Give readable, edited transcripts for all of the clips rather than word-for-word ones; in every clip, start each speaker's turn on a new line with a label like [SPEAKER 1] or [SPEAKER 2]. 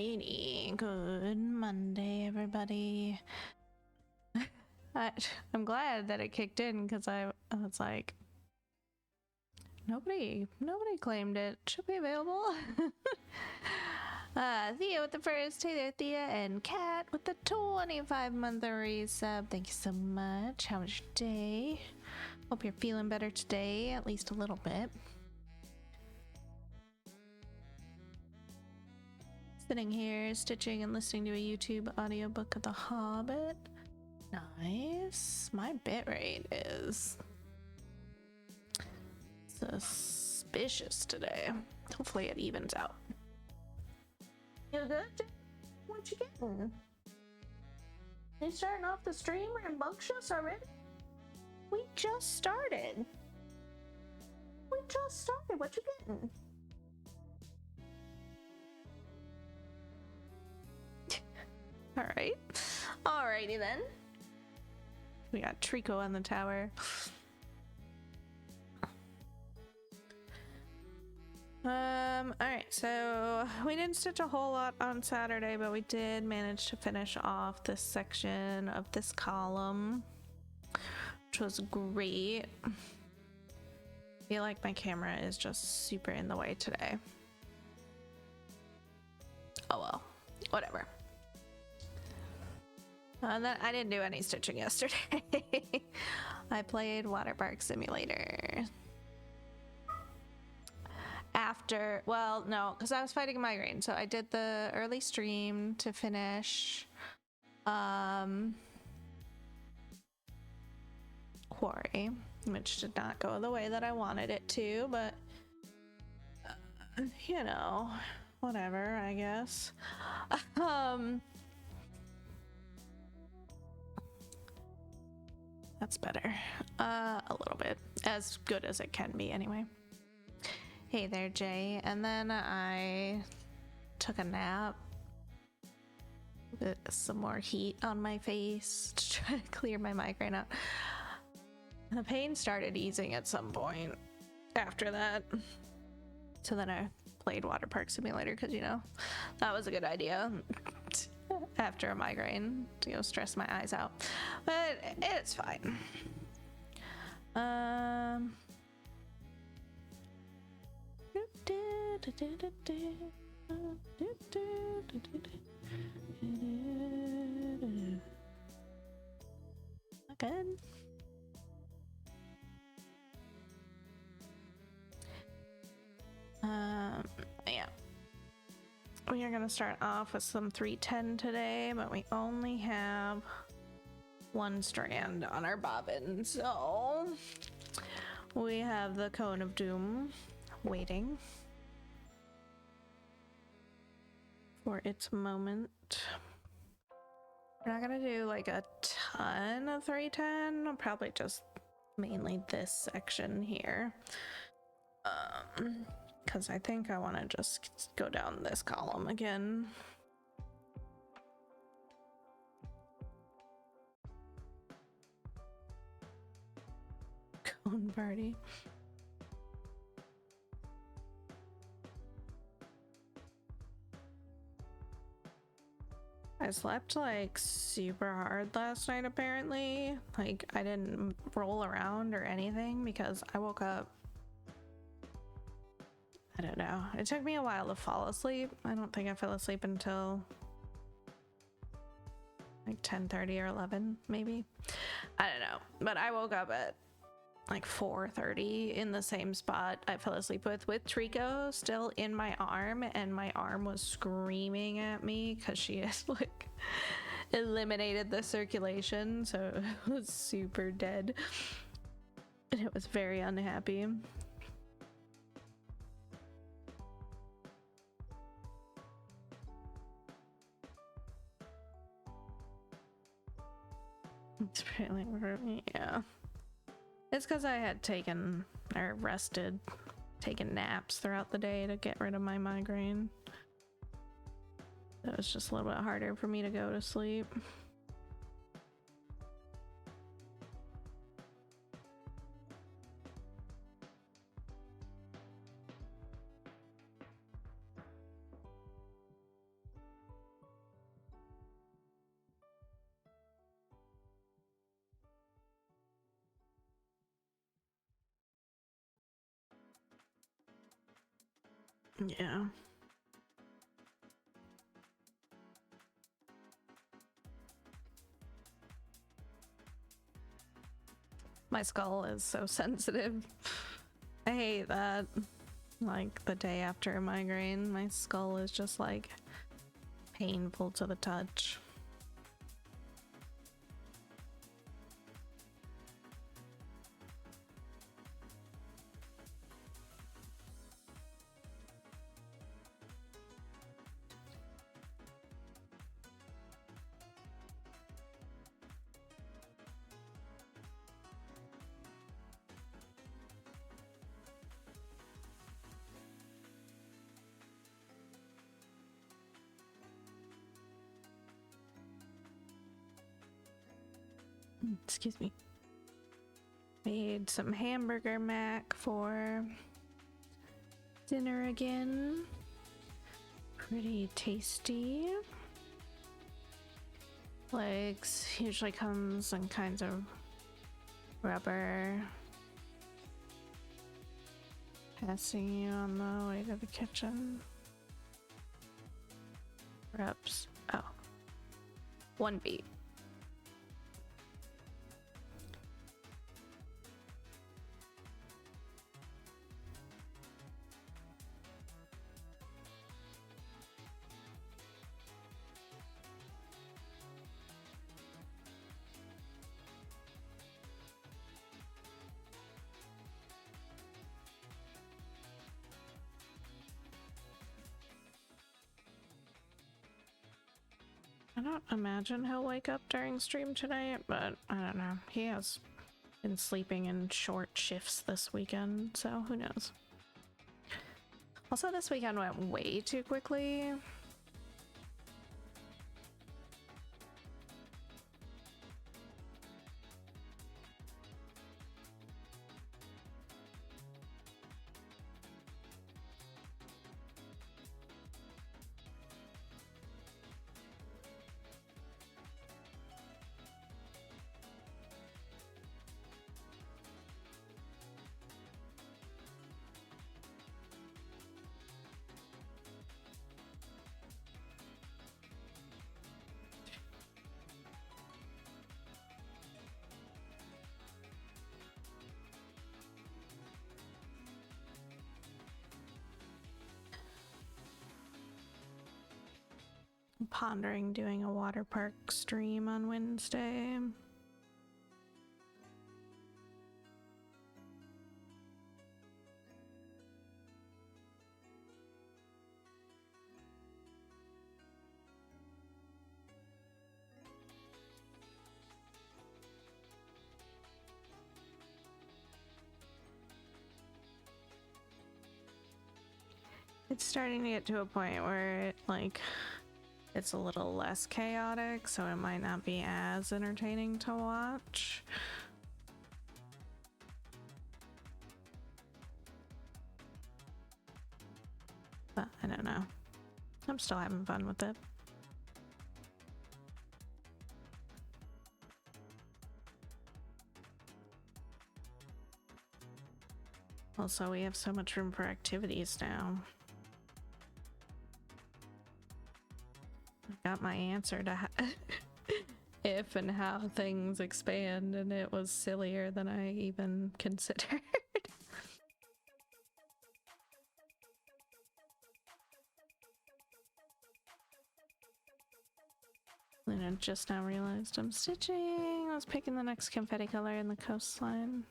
[SPEAKER 1] Alrighty, good Monday, everybody. I'm glad that it kicked in because I was like, nobody claimed it. Should be available. Thea with the first, Taylor, Thea, and Kat with the 25-month resub. Thank you so much. How was your day? Hope you're feeling better today, at least a little bit. Sitting here, stitching and listening to a YouTube audiobook of The Hobbit. Nice. My bitrate is suspicious today. Hopefully it evens out. You good? What you getting? You starting off the stream rambunctious already? We just started. What you getting? Alright. Alrighty then. We got Trico on the tower. Alright, so we didn't stitch a whole lot on Saturday, but we did manage to finish off this section of this column, which was great. I feel like my camera is just super in the way today. Oh well, whatever. I didn't do any stitching yesterday. I played Water Park Simulator. Well, no, because I was fighting a migraine. So I did the early stream to finish Quarry, which did not go the way that I wanted it to, but you know, whatever, I guess. That's better. A little bit. As good as it can be, anyway. Hey there, Jay. And then I took a nap. With some more heat on my face to try to clear my migraine out. The pain started easing at some point after that. So then I played Water Park Simulator because, you know, that was a good idea. After a migraine to go stress my eyes out, but it's fine. Good. Yeah. We are going to start off with some 310 today, but we only have one strand on our bobbin, so we have the Cone of Doom waiting for its moment. We're not going to do like a ton of 310, I'll probably just mainly this section here. Because I think I want to just go down this column again. Cone party. I slept like super hard last night apparently. Like I didn't roll around or anything because I woke up, I don't know. It took me a while to fall asleep. I don't think I fell asleep until like 10:30 or 11 maybe. I don't know. But I woke up at like 4:30 in the same spot I fell asleep with Trico still in my arm, and my arm was screaming at me because she has like eliminated the circulation, so it was super dead. And it was very unhappy. It's really, yeah. It's because I had taken naps throughout the day to get rid of my migraine. It was just a little bit harder for me to go to sleep. Yeah. My skull is so sensitive. I hate that. Like the day after a migraine, my skull is just like painful to the touch. Excuse me. Made some hamburger mac for dinner again. Pretty tasty. Legs usually comes in kinds of rubber. Passing you on the way to the kitchen. Reps. Oh. 1 beat. I don't imagine he'll wake up during stream tonight, but I don't know. He has been sleeping in short shifts this weekend, so who knows. Also, this weekend went way too quickly. Pondering doing a water park stream on Wednesday. It's starting to get to a point where it it's a little less chaotic, so it might not be as entertaining to watch. But I don't know. I'm still having fun with it. Also, we have so much room for activities now. Got my answer to if and how things expand, and it was sillier than I even considered. And I just now realized I'm stitching. I was picking the next confetti color in the coastline.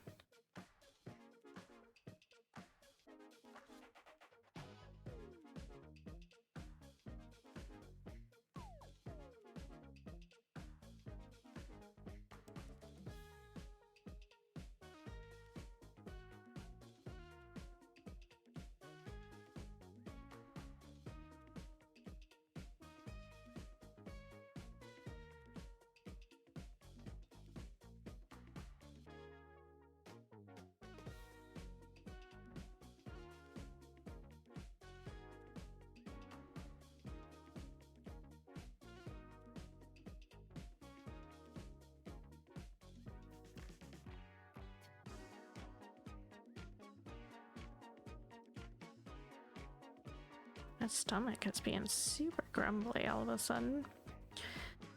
[SPEAKER 1] stomach is being super grumbly all of a sudden.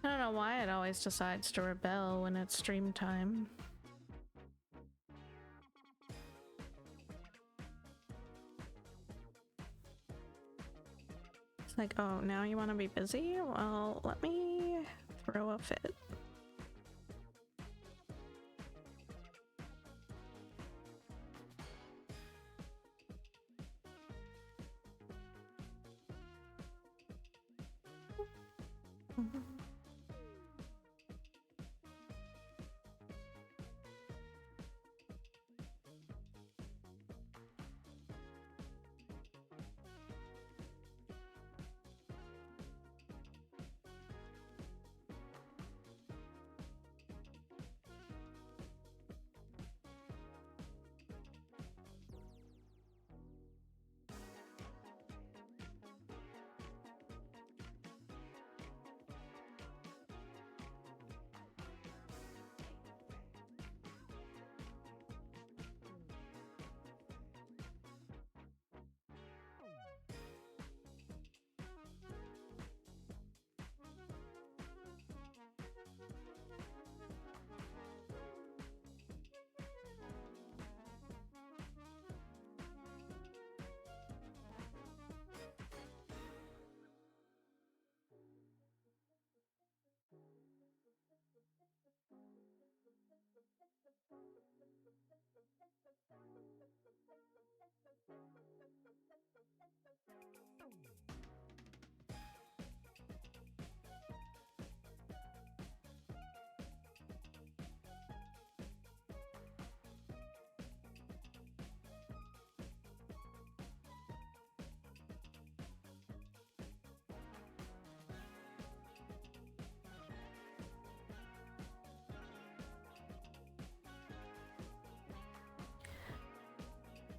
[SPEAKER 1] I don't know why it always decides to rebel when it's stream time. It's like, oh, now you want to be busy? Well, let me throw a fit.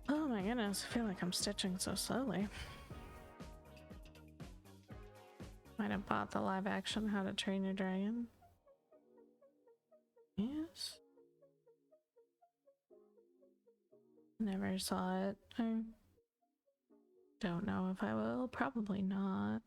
[SPEAKER 1] Oh my goodness, I feel like I'm stitching so slowly. Might have bought the live action How to Train Your Dragon. Yes. Never saw it. I don't know if I will. Probably not.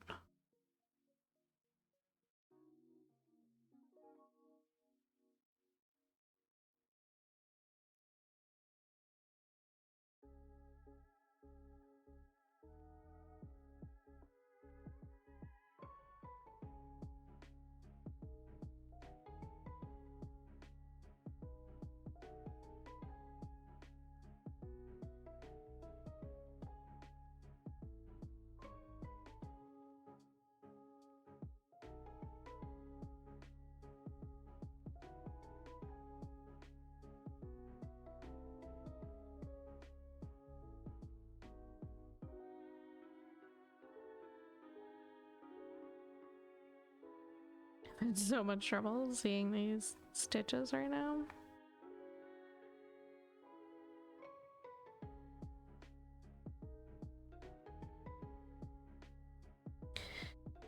[SPEAKER 1] I'm in so much trouble seeing these stitches right now.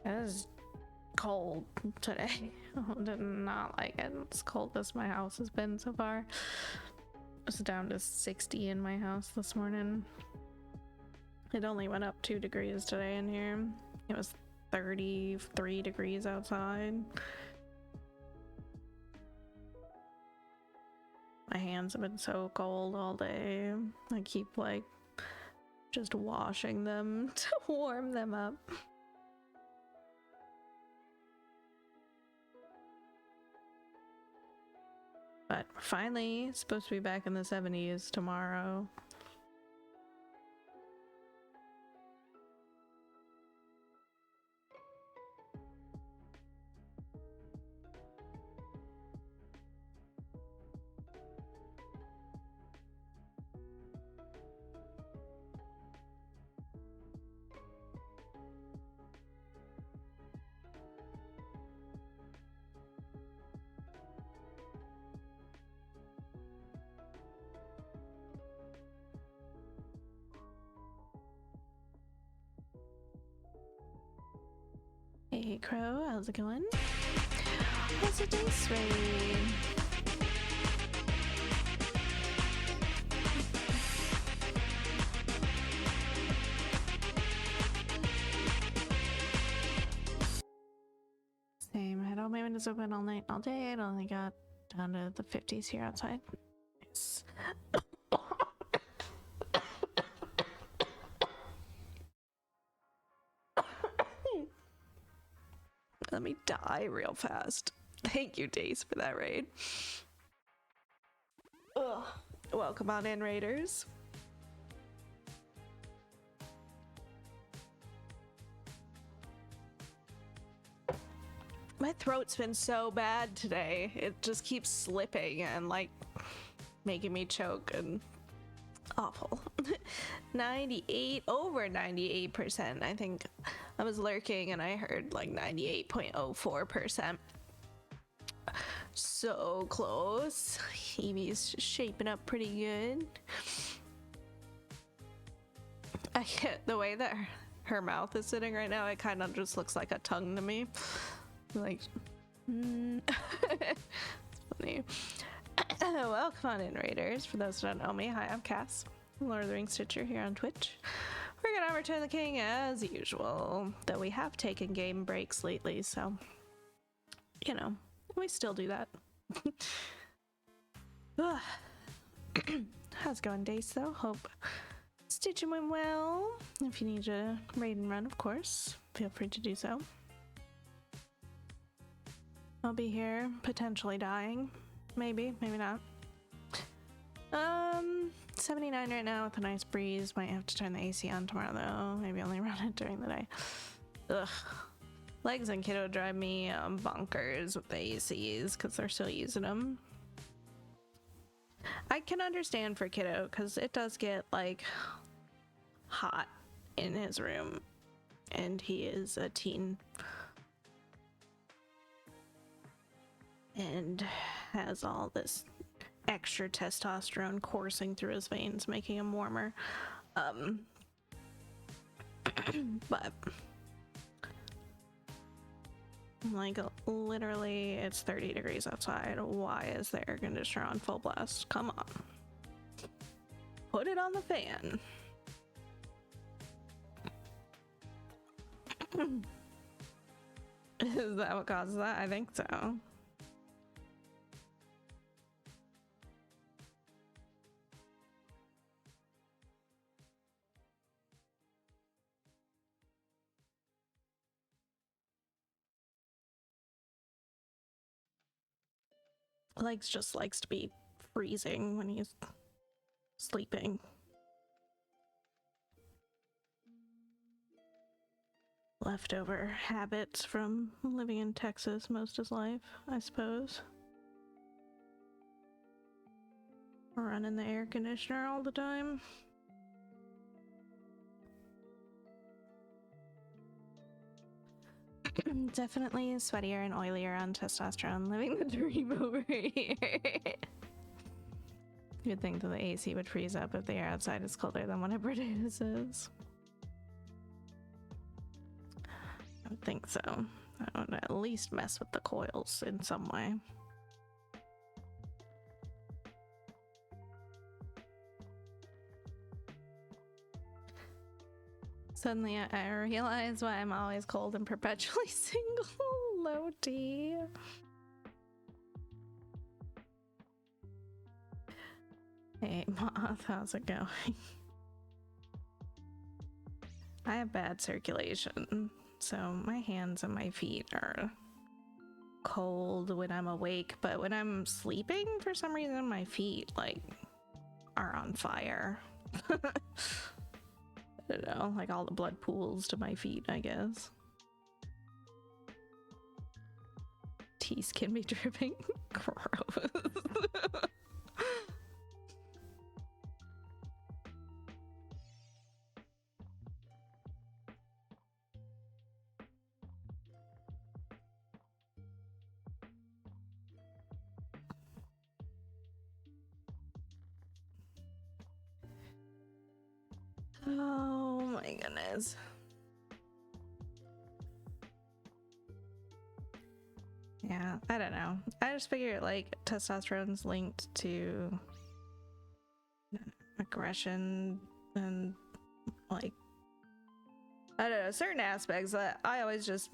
[SPEAKER 1] It is cold today. I did not like it. It's cold as my house has been so far. It was down to 60 in my house this morning. It only went up 2 degrees today in here. It was 33 degrees outside. My hands have been so cold all day. I keep like just washing them to warm them up. But we're finally supposed to be back in the 70s tomorrow. Hey Crow, how's it going? How's your day, Ray? was open all night, all day. It only got down to the 50s here outside. Nice. Let me die real fast. Thank you, Dace, for that raid. Ugh. Welcome on in, raiders. My throat's been so bad today. It just keeps slipping and like making me choke and awful. 98, over 98%. I think I was lurking and I heard like 98.04%. So close. Evie's shaping up pretty good. I get the way that her mouth is sitting right now. It kind of just looks like a tongue to me. Like, it's funny. Welcome on in, raiders. For those who don't know me, hi, I'm Cass, Lord of the Rings Stitcher here on Twitch. We're gonna Return the King as usual, though we have taken game breaks lately, so you know, we still do that. How's it going, Dace, though? Hope Stitching went well. If you need to raid and run, of course, feel free to do so. I'll be here, potentially dying. Maybe, maybe not. 79 right now with a nice breeze. Might have to turn the AC on tomorrow, though. Maybe only run it during the day. Ugh. Legs and Kiddo drive me bonkers with the ACs because they're still using them. I can understand for Kiddo because it does get like hot in his room and he is a teen and has all this extra testosterone coursing through his veins, making him warmer. But like literally it's 30 degrees outside. Why is the air conditioner on full blast? Come on, put it on the fan. Is that what causes that? I think so. Legs just likes to be freezing when he's sleeping. Leftover habits from living in Texas most of his life, I suppose. Running the air conditioner all the time. Definitely sweatier and oilier on testosterone, living the dream over here. You'd think that the AC would freeze up if the air outside is colder than what it produces. I would think so. I would at least mess with the coils in some way. Suddenly I realize why I'm always cold and perpetually single. Low D. Hey Moth, how's it going? I have bad circulation, so my hands and my feet are cold when I'm awake, but when I'm sleeping, for some reason my feet like are on fire. I don't know, like all the blood pools to my feet, I guess. Teeth can be dripping. Gross. Oh my goodness. Yeah, I don't know. I just figure like testosterone's linked to aggression and like I don't know, certain aspects that I always just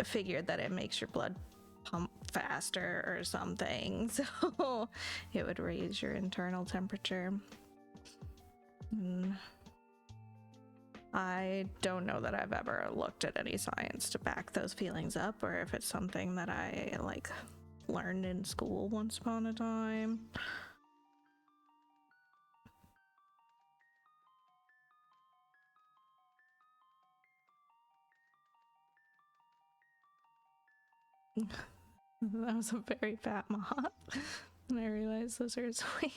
[SPEAKER 1] figured that it makes your blood pump faster or something, so it would raise your internal temperature. I don't know that I've ever looked at any science to back those feelings up, or if it's something that I like learned in school once upon a time. That was a very fat moth, and I realized those are sweet.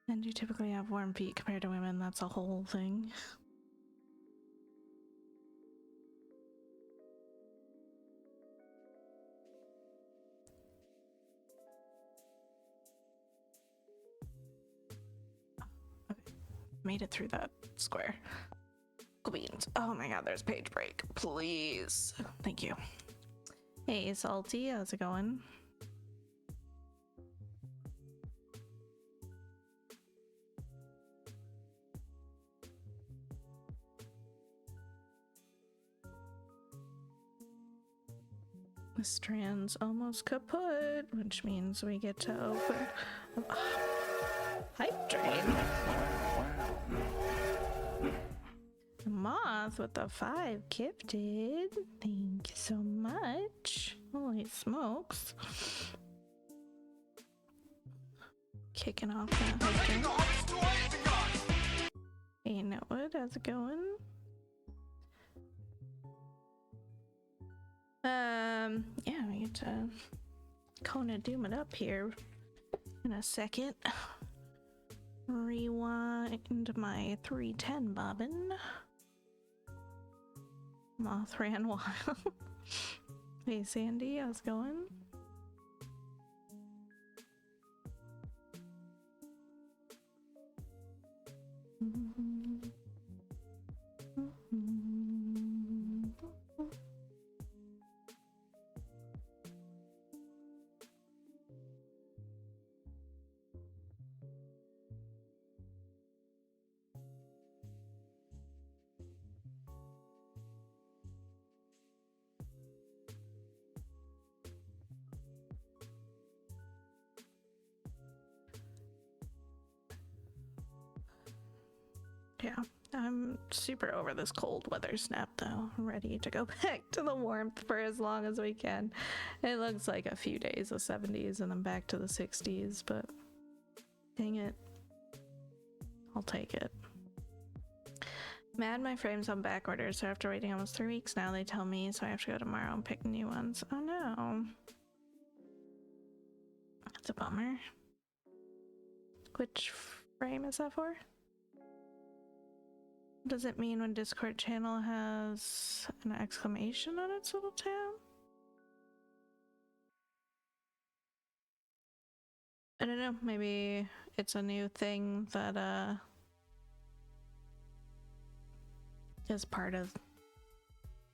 [SPEAKER 1] And you typically have warm feet compared to women. That's a whole thing. Okay. Made it through that square. Beans. Oh my god, there's page break. Please. Thank you. Hey, Salty, how's it going? The strand's almost kaput, which means we get to open hype train. The moth with the 5 gifted. Thank you so much. Holy smokes. Kicking off that hype train. Hey, Noah, how's it going? Yeah, we get to Kona Doom it up here in a second. Rewind my 310 bobbin. Moth ran wild. Hey, Sandy, how's it going? Yeah, I'm super over this cold weather snap though. I'm ready to go back to the warmth for as long as we can. It looks like a few days of 70s and then back to the 60s, but dang it. I'll take it. Mad, my frame's on back order, so after waiting almost 3 weeks now, they tell me, so I have to go tomorrow and pick new ones. Oh no. That's a bummer. Which frame is that for? Does it mean when Discord channel has an exclamation on its little tab? I don't know, maybe it's a new thing that is part of,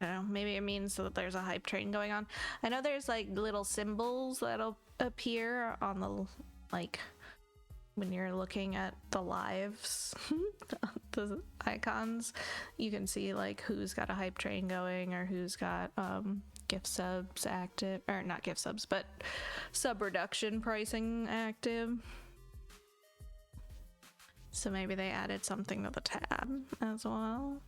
[SPEAKER 1] I don't know, maybe it means that there's a hype train going on. I know there's like little symbols that'll appear on the, like, when you're looking at the lives, the icons, you can see like who's got a hype train going or who's got gift subs active, or not gift subs, but sub reduction pricing active. So maybe they added something to the tab as well.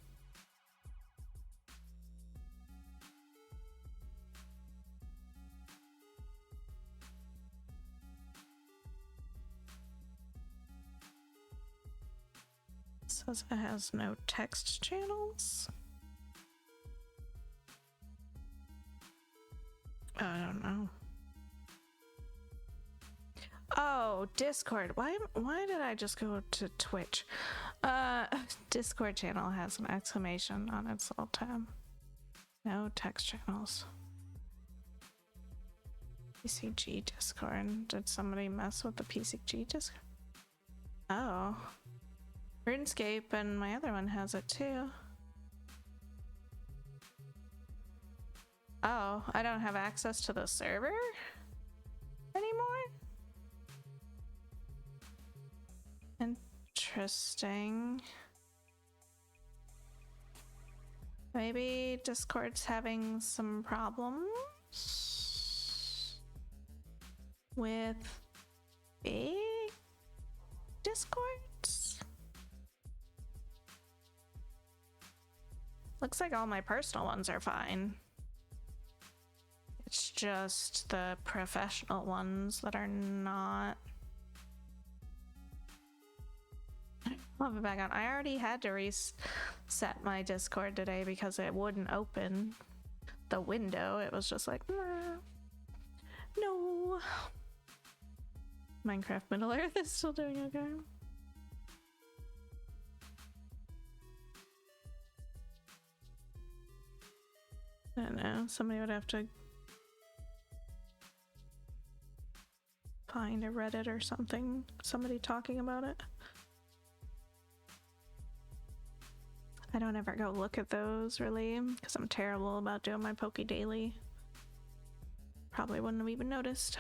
[SPEAKER 1] Says it has no text channels. I don't know. Oh, Discord. Why did I just go to Twitch? Discord channel has an exclamation on its little tab. No text channels. PCG Discord. Did somebody mess with the PCG Discord? Oh. RuneScape and my other one has it too. Oh, I don't have access to the server anymore? interesting. Maybe Discord's having some problems with big Discords. Looks like all my personal ones are fine. It's just the professional ones that are not. I'll have it back on. I already had to reset my Discord today because it wouldn't open the window. It was just like, no. Minecraft Middle Earth is still doing okay. I don't know. Somebody would have to find a Reddit or something. Somebody talking about it. I don't ever go look at those really because I'm terrible about doing my Poke Daily. Probably wouldn't have even noticed.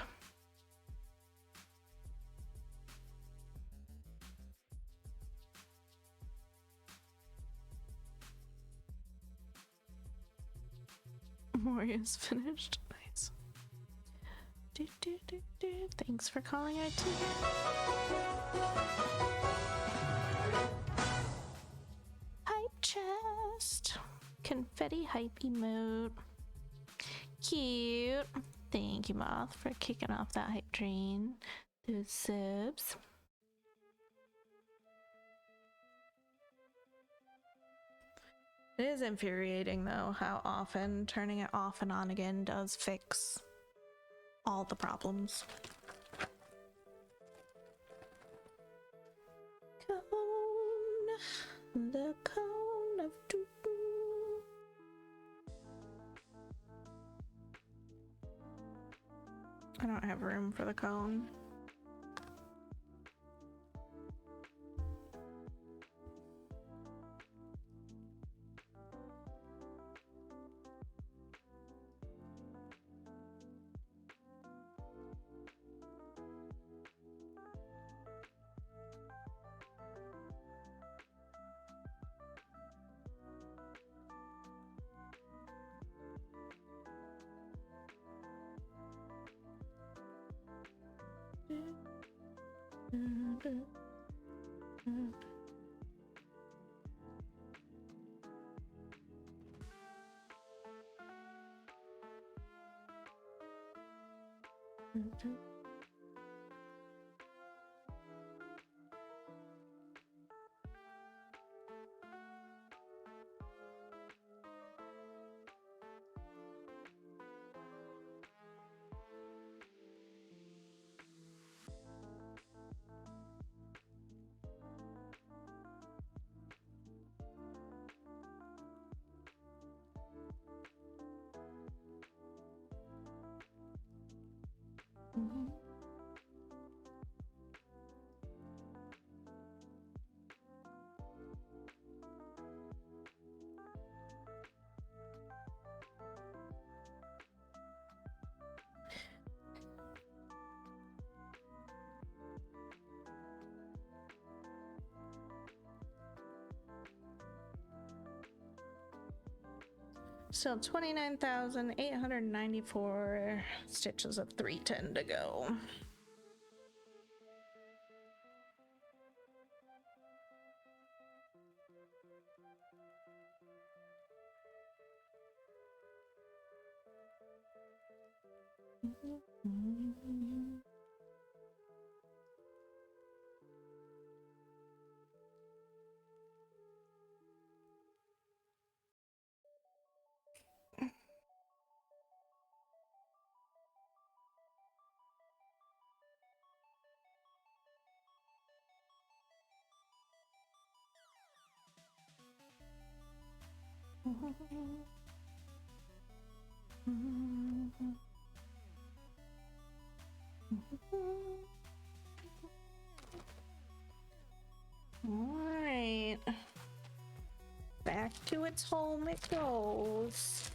[SPEAKER 1] Moria's finished. Nice. Thanks for calling IT. Hype chest. Confetti hype emote. Cute. Thank you, Moth, for kicking off that hype train. Those subs. It is infuriating, though, how often turning it off and on again does fix all the problems. Cone, the cone of doom. I don't have room for the cone. Still 29,894 stitches of 310 to go. Alright. Back to its home it goes.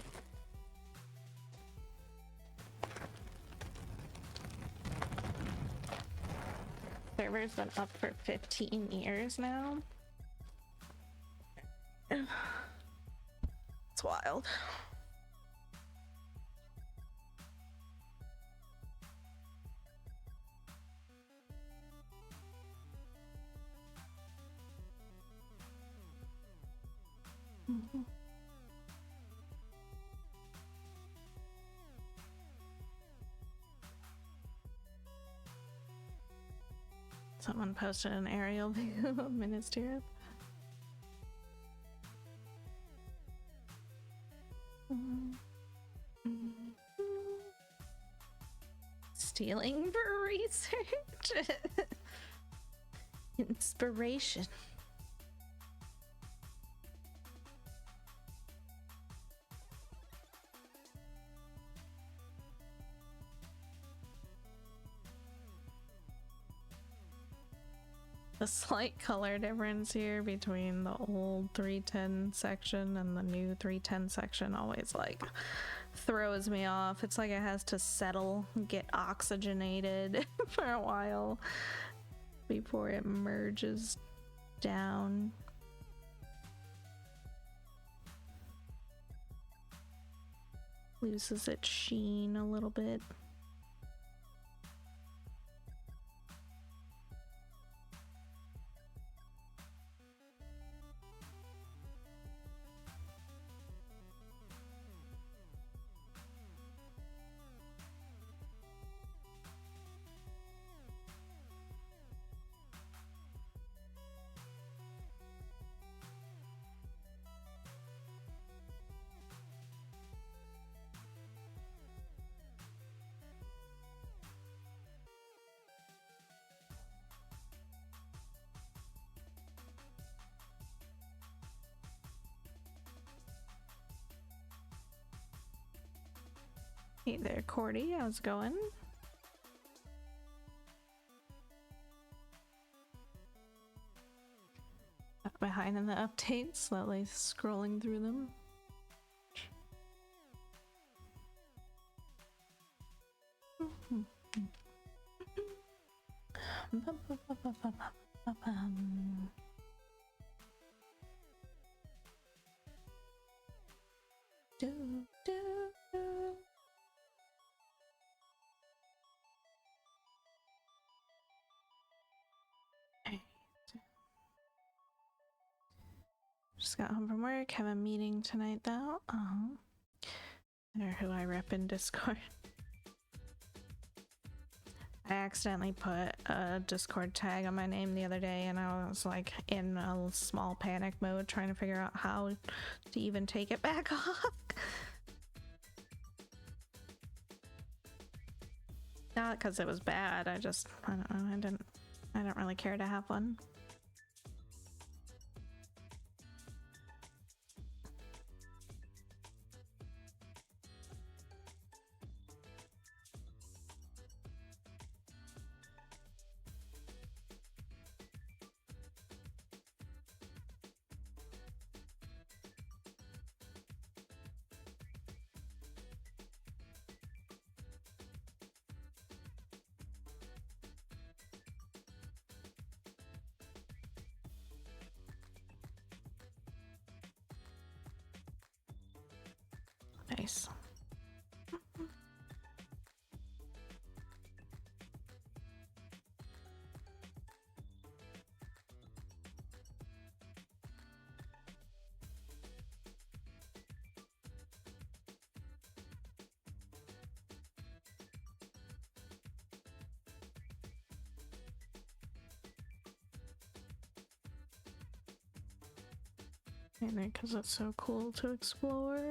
[SPEAKER 1] server's been up for 15 years now. It's wild. Someone posted an aerial view of Minas Tirith. Stealing for research. Inspiration. The slight color difference here between the old 310 section and the new 310 section always like throws me off. It's like it has to settle, get oxygenated for a while before it merges down. Loses its sheen a little bit. Hey there, Cordy. How's it going? Up behind in the updates, slowly scrolling through them. Just got home from work, have a meeting tonight though. Or who I rep in Discord. I accidentally put a Discord tag on my name the other day and I was like in a small panic mode trying to figure out how to even take it back off. Not because it was bad, I don't know, I don't really care to have one. Nice. Because it's so cool to explore.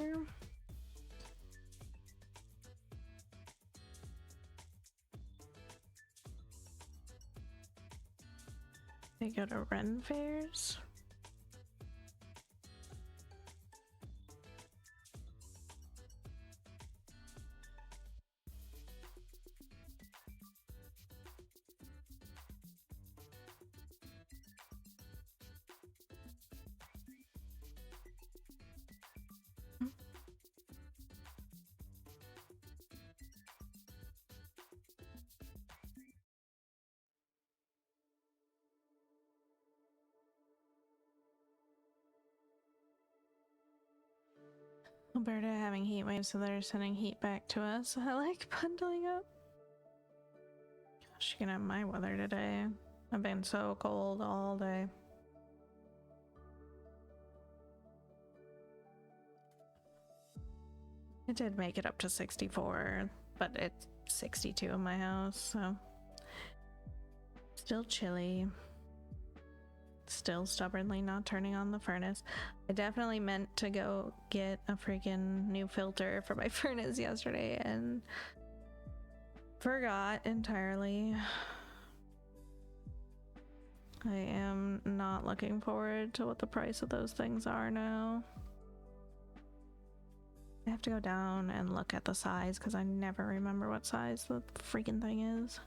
[SPEAKER 1] They go to Ren fairs. Alberta having heat waves, so they're sending heat back to us. I like bundling up. Gosh, you can have my weather today. I've been so cold all day. It did make it up to 64, but it's 62 in my house, so still chilly. Still stubbornly not turning on the furnace. I definitely meant to go get a freaking new filter for my furnace yesterday and forgot entirely. I am not looking forward to what the price of those things are now. I have to go down and look at the size because I never remember what size the freaking thing is.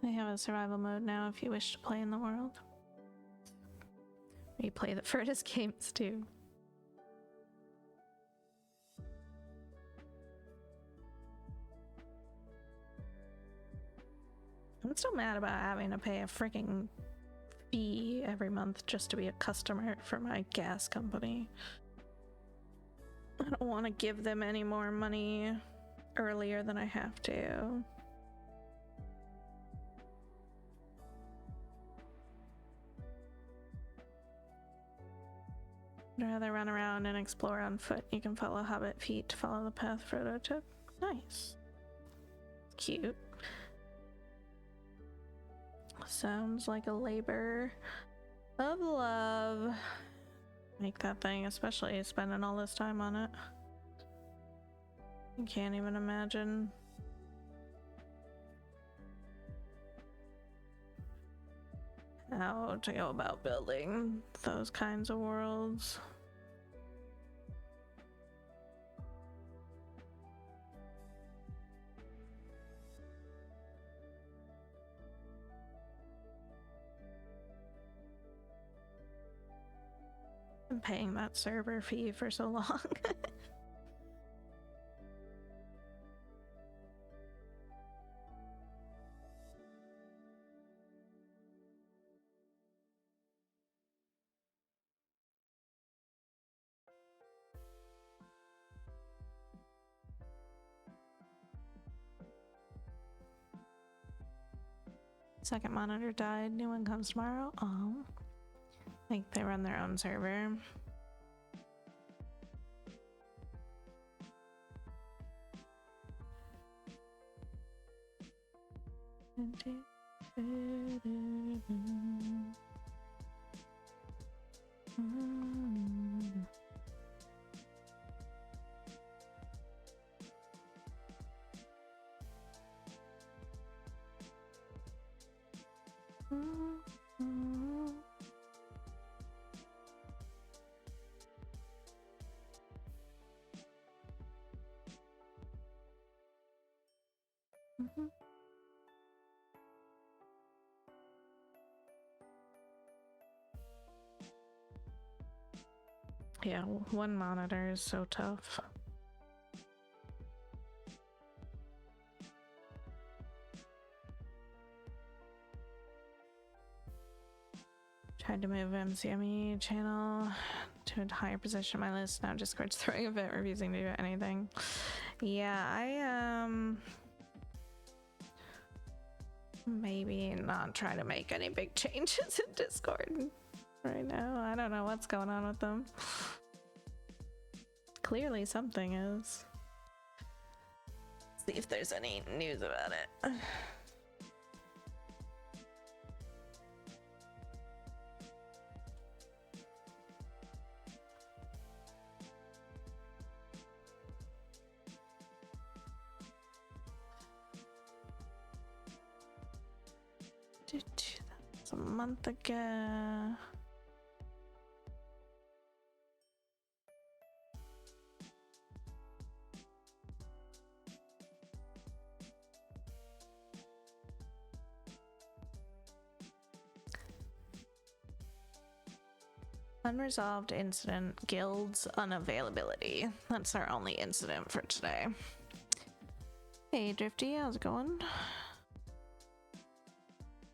[SPEAKER 1] They have a survival mode now if you wish to play in the world. We play the furnace games too. I'm still mad about having to pay a freaking fee every month just to be a customer for my gas company. I don't want to give them any more money earlier than I have to. I'd rather run around and explore on foot. You can follow Hobbit feet to follow the path Frodo took. Nice. Cute. Sounds like a labor of love. Make that thing, especially spending all this time on it. I can't even imagine. How to go about building those kinds of worlds. I'm paying that server fee for so long. Second monitor died. New one comes tomorrow. Oh. I think they run their own server. Yeah, one monitor is so tough. Tried to move MCME channel to a higher position on my list. Now Discord's throwing a fit, refusing to do anything. Yeah, I maybe not try to make any big changes in Discord right now. I don't know what's going on with them. Clearly something is. See if there's any news about it. That's a month ago. Unresolved incident, guild's unavailability. That's our only incident for today. Hey Drifty, how's it going?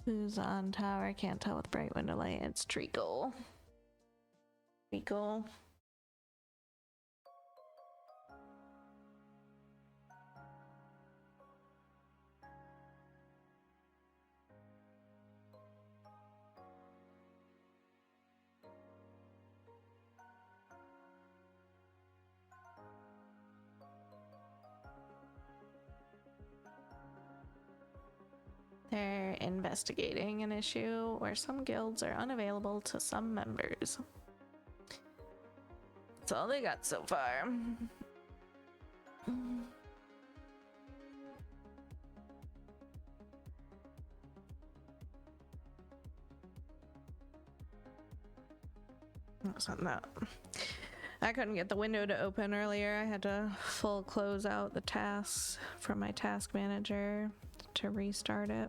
[SPEAKER 1] Who's on tower? Can't tell with bright window light. It's Treacle. Treacle. They're investigating an issue where some guilds are unavailable to some members. That's all they got so far. That's not that. I couldn't get the window to open earlier. I had to full close out the tasks from my task manager to restart it.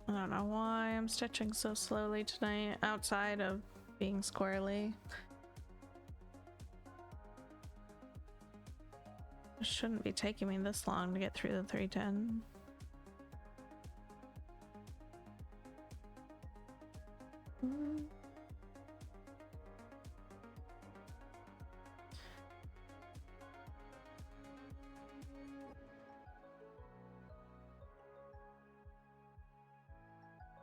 [SPEAKER 1] I don't know why I'm stitching so slowly tonight outside of being squirrely. It shouldn't be taking me this long to get through the 310.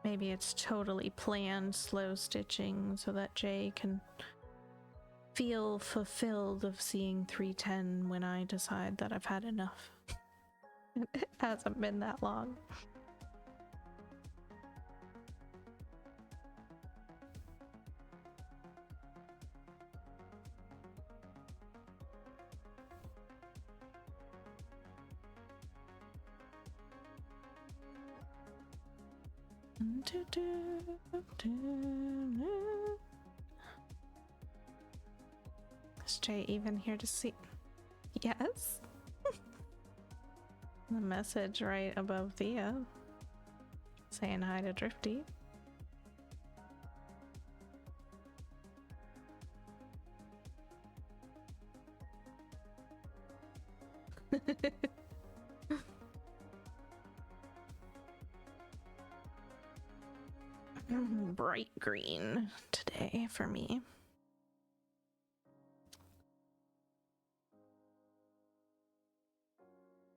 [SPEAKER 1] Maybe it's totally planned slow stitching so that Jay can feel fulfilled of seeing 310 when I decide that I've had enough. It hasn't been that long. Is Jay even here to see? Yes. The message right above Thea saying hi to Drifty. Bright green today for me.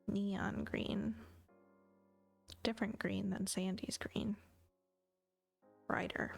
[SPEAKER 1] Neon green. Different green than Sandy's green. Brighter.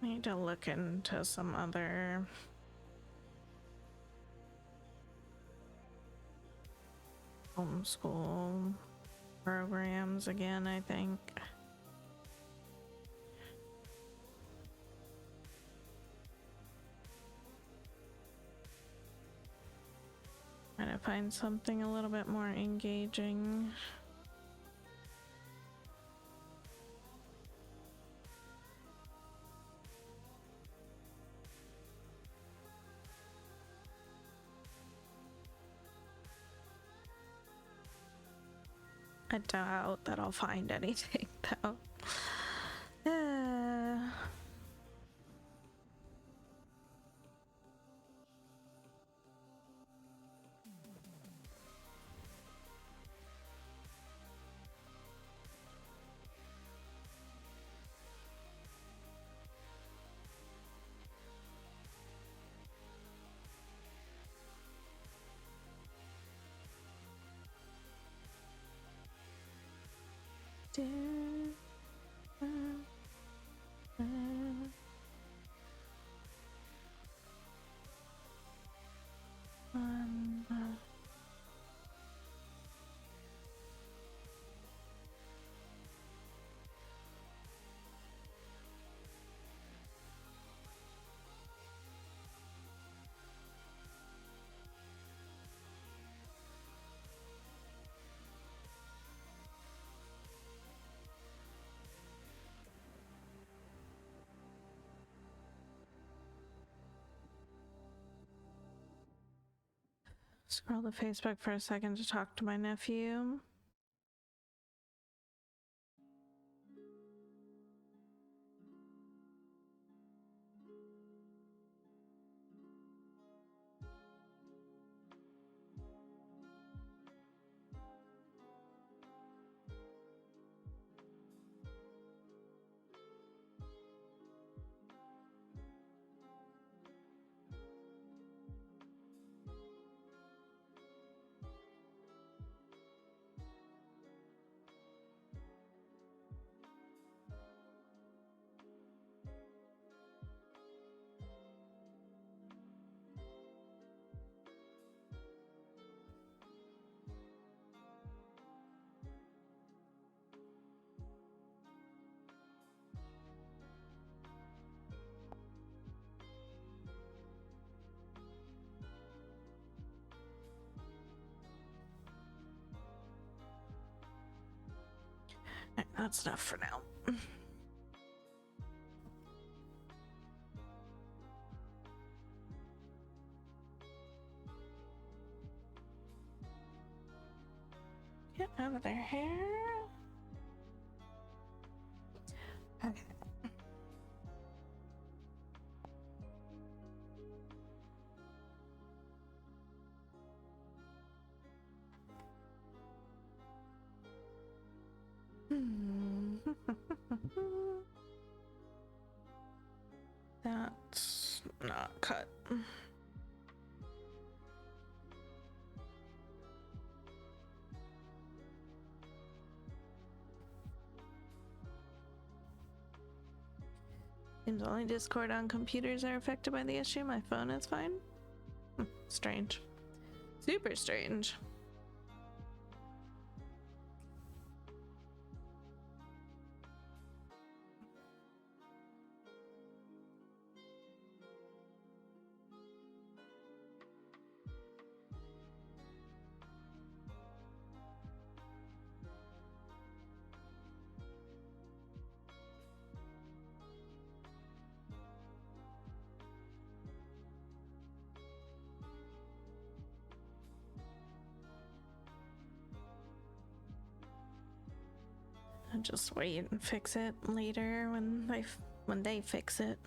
[SPEAKER 1] need to look into some other homeschool programs again, I think. Trying to find something a little bit more engaging. I doubt that I'll find anything though. Scroll to Facebook for a second to talk to my nephew. That's enough for now. Get out of their hair. Okay. That's not cut. Seems only Discord on computers are affected by the issue. My phone is fine. Strange. Super strange. I'll just wait and fix it later when they fix it.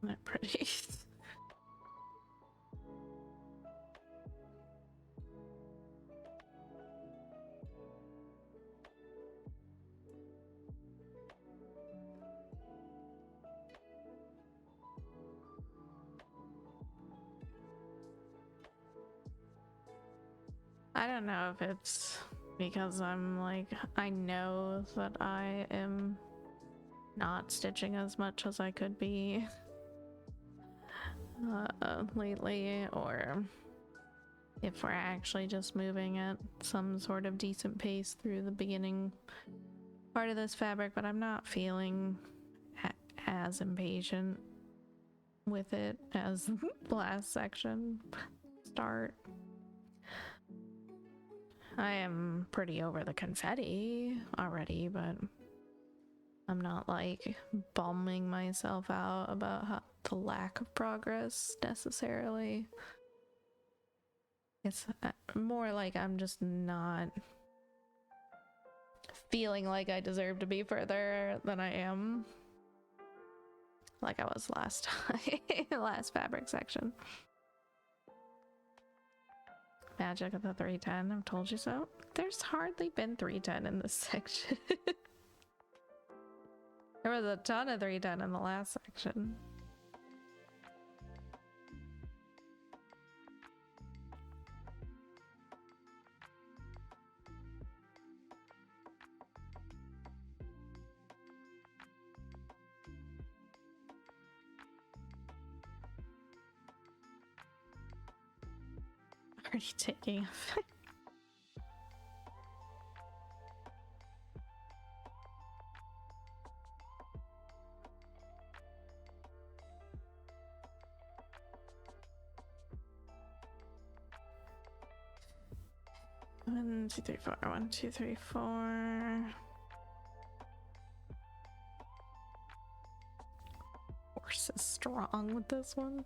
[SPEAKER 1] Not pretty. I don't know if it's because I'm like, I know that I am not stitching as much as I could be lately, or if we're actually just moving at some sort of decent pace through the beginning part of this fabric, but I'm not feeling as impatient with it as the last section start. I am pretty over the confetti already, but I'm not like bumming myself out about the lack of progress necessarily. It's more like I'm just not feeling like I deserve to be further than I am, like I was last time, last fabric section. Magic of the 310, I've told you so. There's hardly been 310 in this section. There was a ton of 310 in the last section. Already taking effect. One, two, three, four. 1, 2, 3, 4. Force is strong with this one.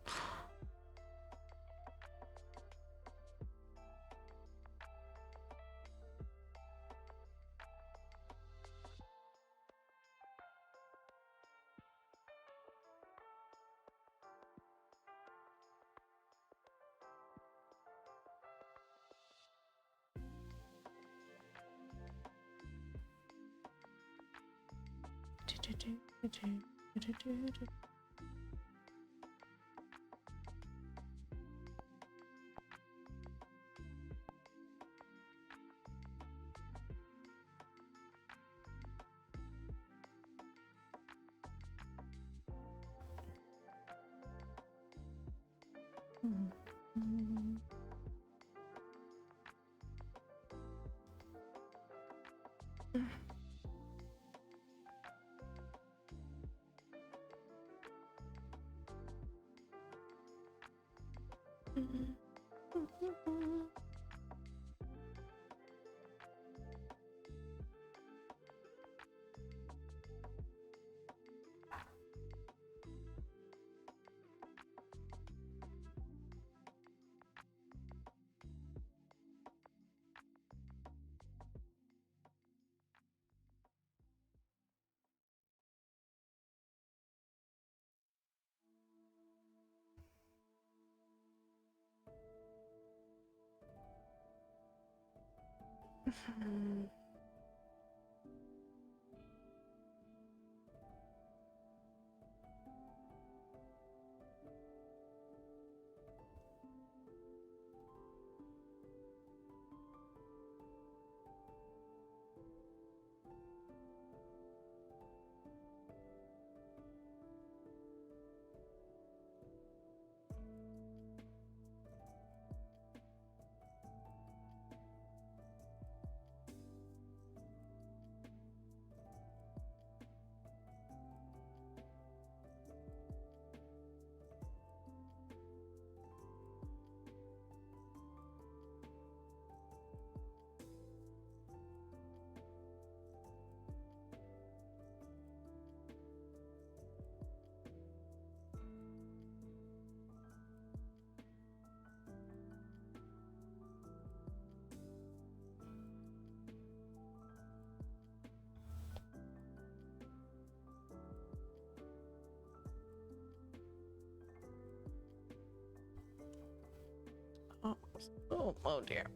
[SPEAKER 1] Oh dear.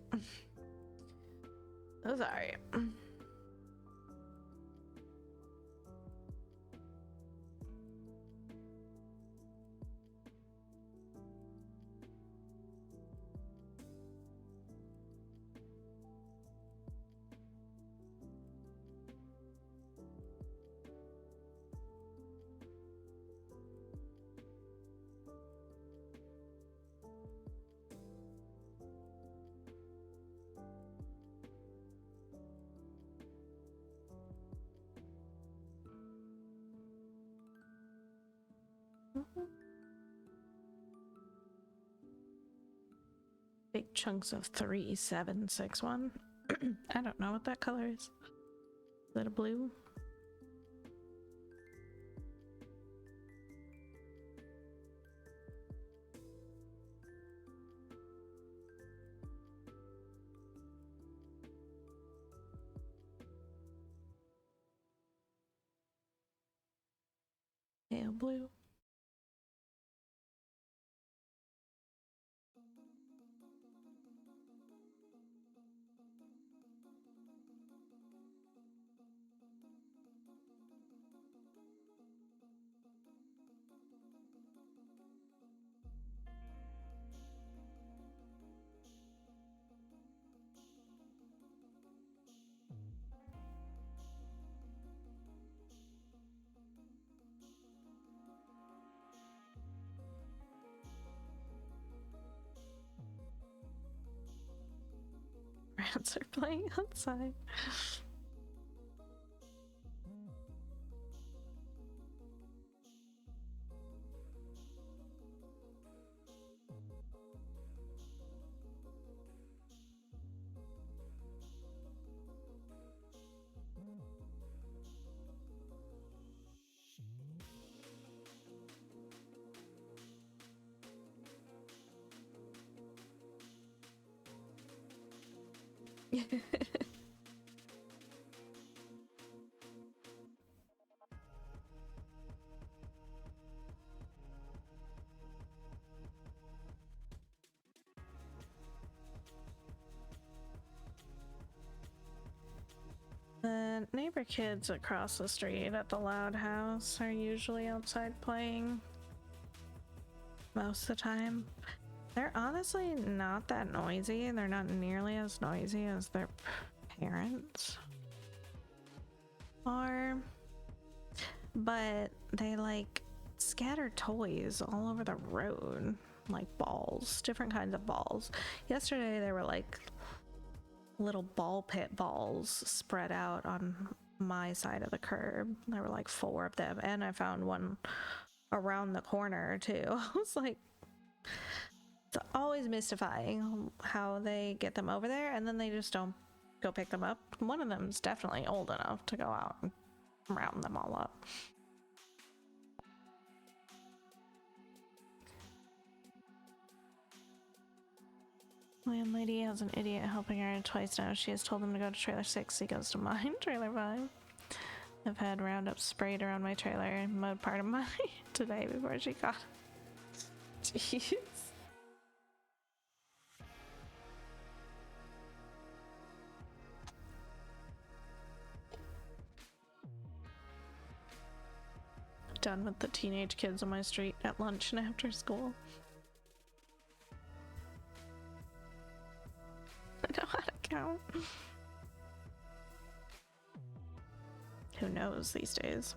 [SPEAKER 1] Oh, sorry. Big chunks of 3761. I don't know what that color is. Is that a blue? Pale blue. Rats are playing outside. The neighbor kids across the street at the loud house are usually outside playing most of the time. They're honestly not that noisy. They're not nearly as noisy as their parents are, but they like scatter toys all over the road, like balls, different kinds of balls. Yesterday they were like little ball pit balls spread out on my side of the curb. There were like 4 of them, and I found one around the corner too. I was like, it's always mystifying how they get them over there and then they just don't go pick them up. One of them's definitely old enough to go out and round them all up. Landlady has an idiot helping her twice now. She has told him to go to trailer 6. He goes to mine, trailer 5. I've had Roundup sprayed around my trailer and mowed part of mine today before she got it. Jeez. Done with the teenage kids on my street at lunch and after school. I know how to count. Who knows these days?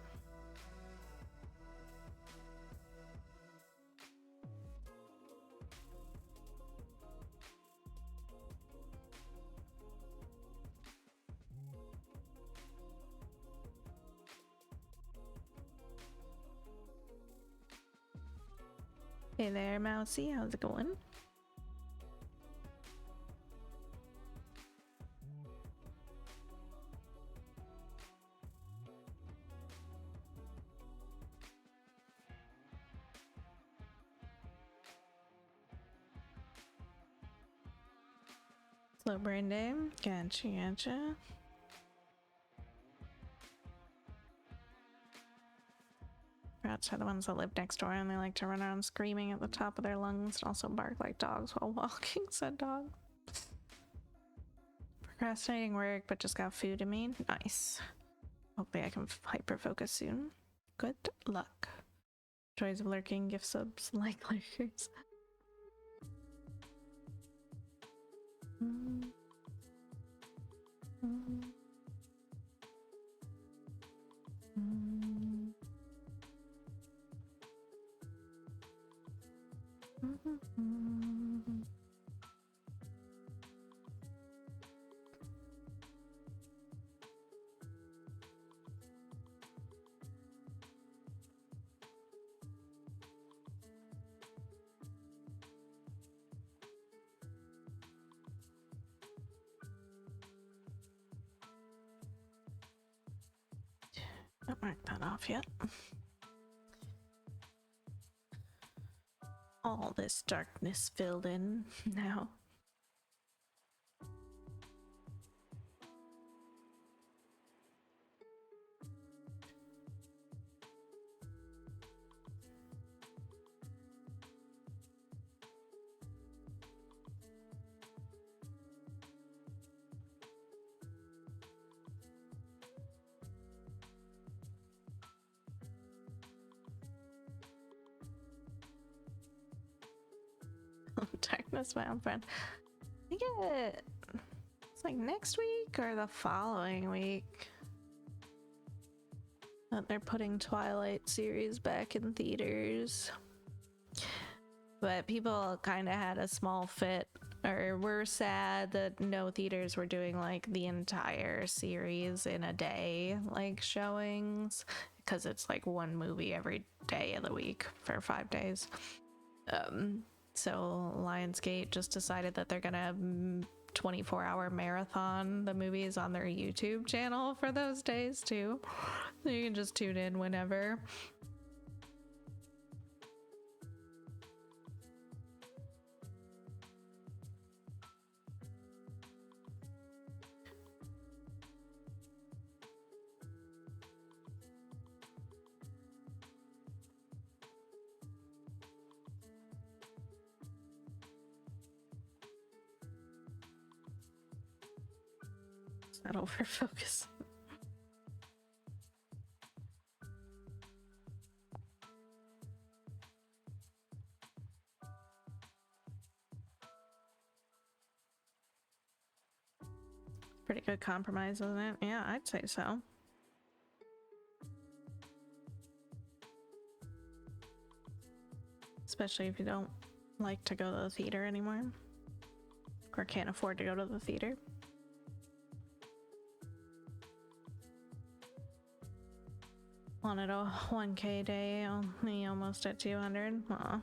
[SPEAKER 1] Hey there, Mousy. How's it going? Slow brain day. Gotcha, gotcha. Rats are the ones that live next door, and they like to run around screaming at the top of their lungs and also bark like dogs while walking, said dog. Procrastinating work, but just got food in me. Nice. Hopefully I can hyper focus soon. Good luck. Joys of lurking, gift subs, like lurkers. Don't mark that off yet. All this darkness filled in now. Darkness, my old friend. I think it's like next week or the following week that they're putting Twilight series back in theaters. But people kind of had a small fit, or were sad that no theaters were doing like the entire series in a day, like showings, because it's like one movie every day of the week for 5 days. So Lionsgate just decided that they're gonna 24-hour marathon the movies on their YouTube channel for those days too. So you can just tune in whenever. Not over focus. Pretty good compromise, isn't it? Yeah, I'd say so. Especially if you don't like to go to the theater anymore, or can't afford to go to the theater. Wanted a 1K day, only almost at 200. Aw.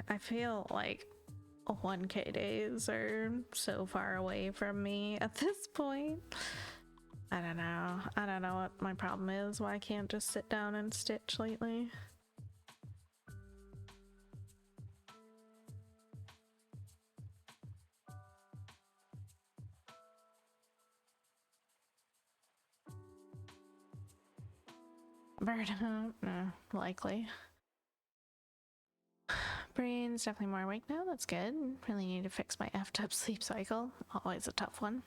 [SPEAKER 1] I feel like 1K days are so far away from me at this point. I don't know what my problem is, why I can't just sit down and stitch lately. Burnout? No, likely. Brain's definitely more awake now, that's good. Really need to fix my effed up sleep cycle. Always a tough one.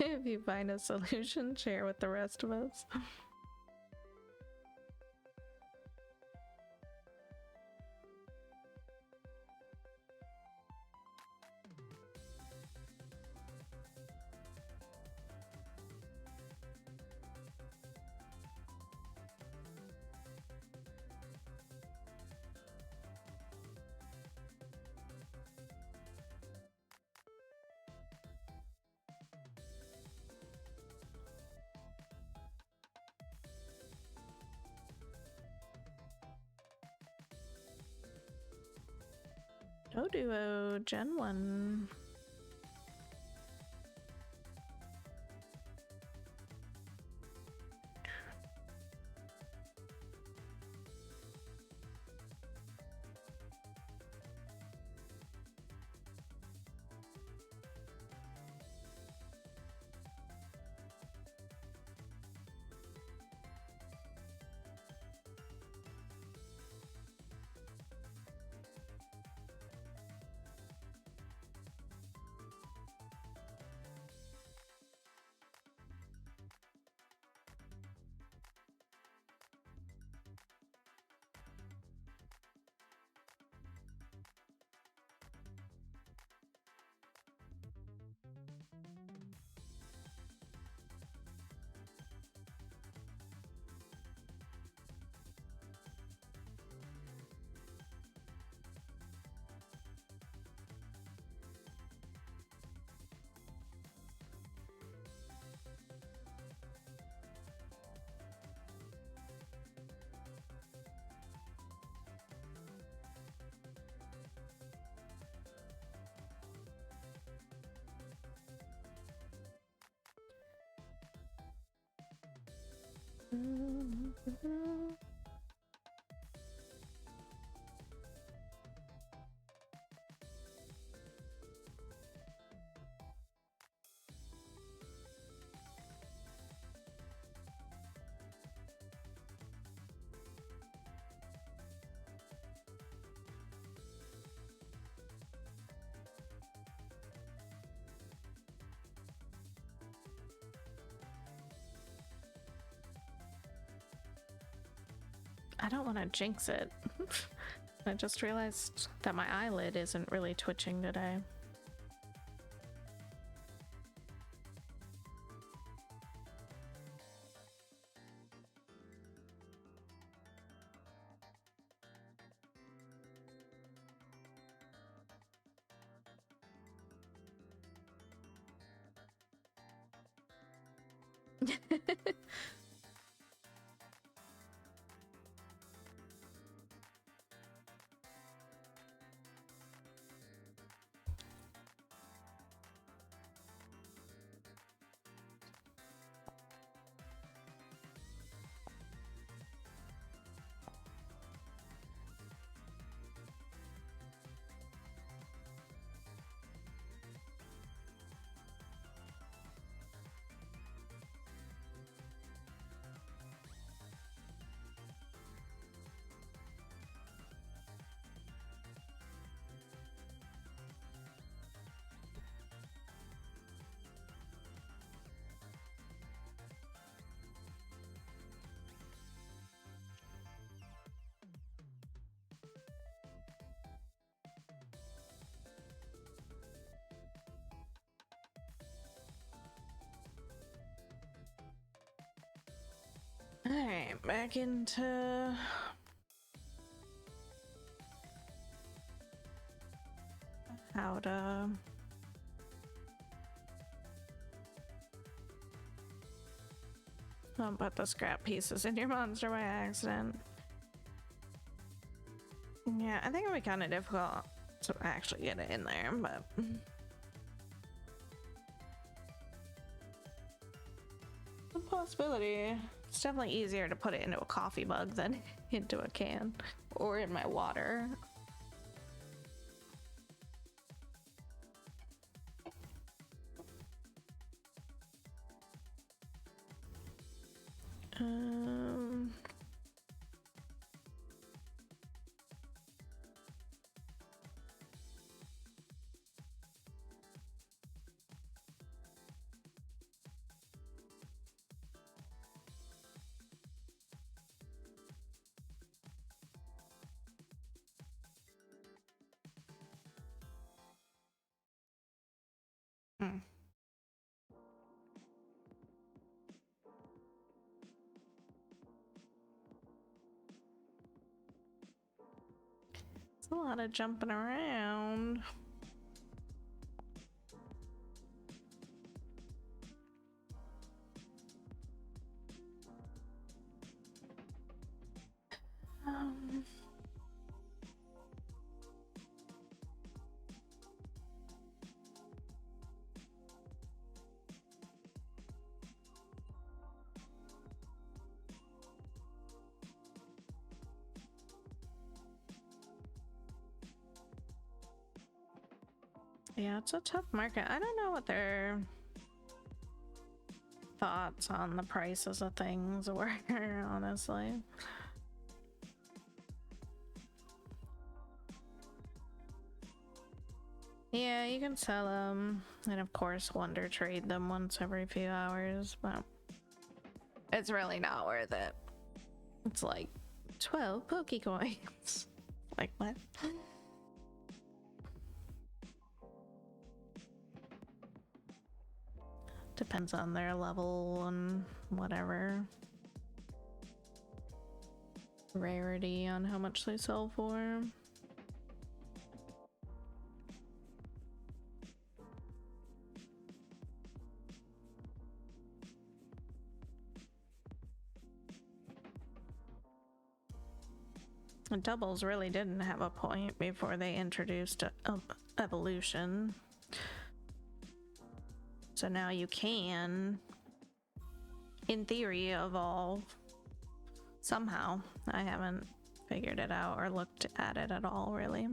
[SPEAKER 1] If you find a solution, share with the rest of us. No duo, Gen 1. I don't want to jinx it. I just realized that my eyelid isn't really twitching today. Alright, back into how to don't put the scrap pieces in your monster by accident. Yeah, I think it'll be kind of difficult to actually get it in there, but a possibility. It's definitely easier to put it into a coffee mug than into a can or in my water. Um, hmm. It's a lot of jumping around. Um, Yeah, it's a tough market. I don't know what their thoughts on the prices of things were, honestly. Yeah, you can sell them, and of course wonder trade them once every few hours, but it's really not worth it. It's like 12 Pokecoins. Like, what? Depends on their level and whatever. Rarity on how much they sell for. Doubles really didn't have a point before they introduced evolution. So now you can, in theory, evolve somehow. I haven't figured it out or looked at it at all, really.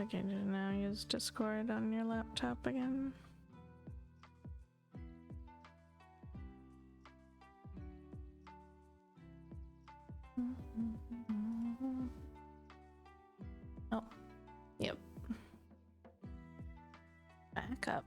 [SPEAKER 1] Okay, just now use Discord on your laptop again. Oh, yep. Back up.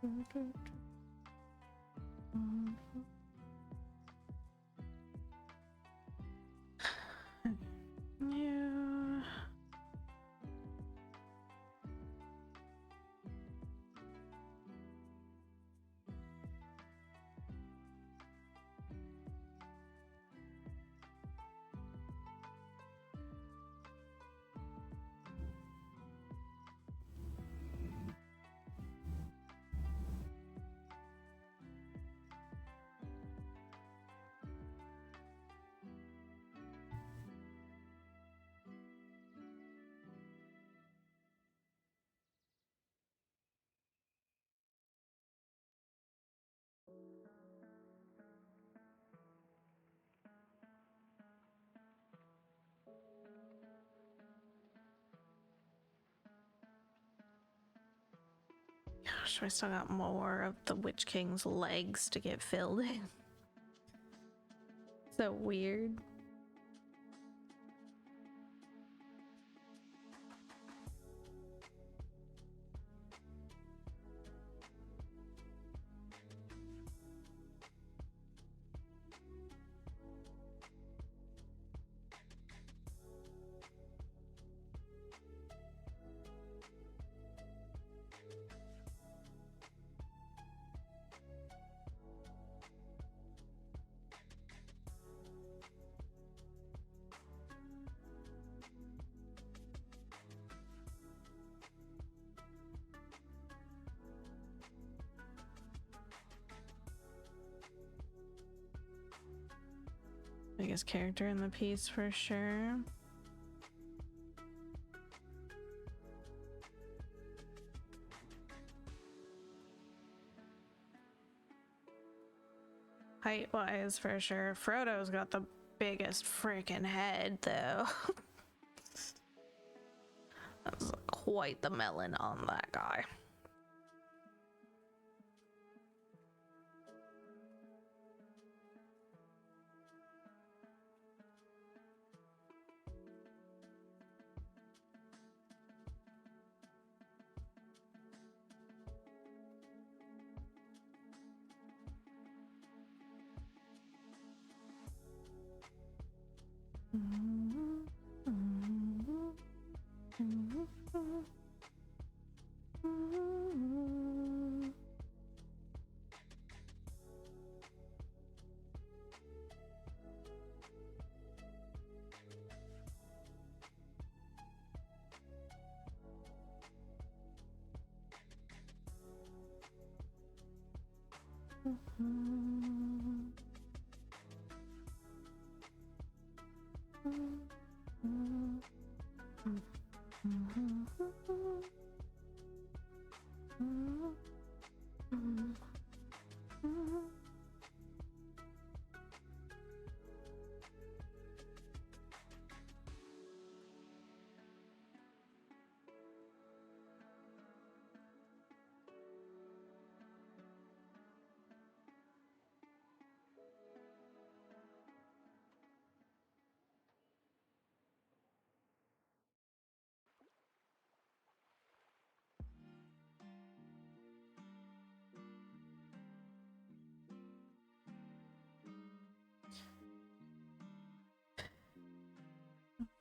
[SPEAKER 1] Yeah. Gosh, I still got more of the Witch King's legs to get filled in. So weird. Biggest character in the piece for sure. Height-wise, for sure. Frodo's got the biggest freaking head, though. That's quite the melon on that guy.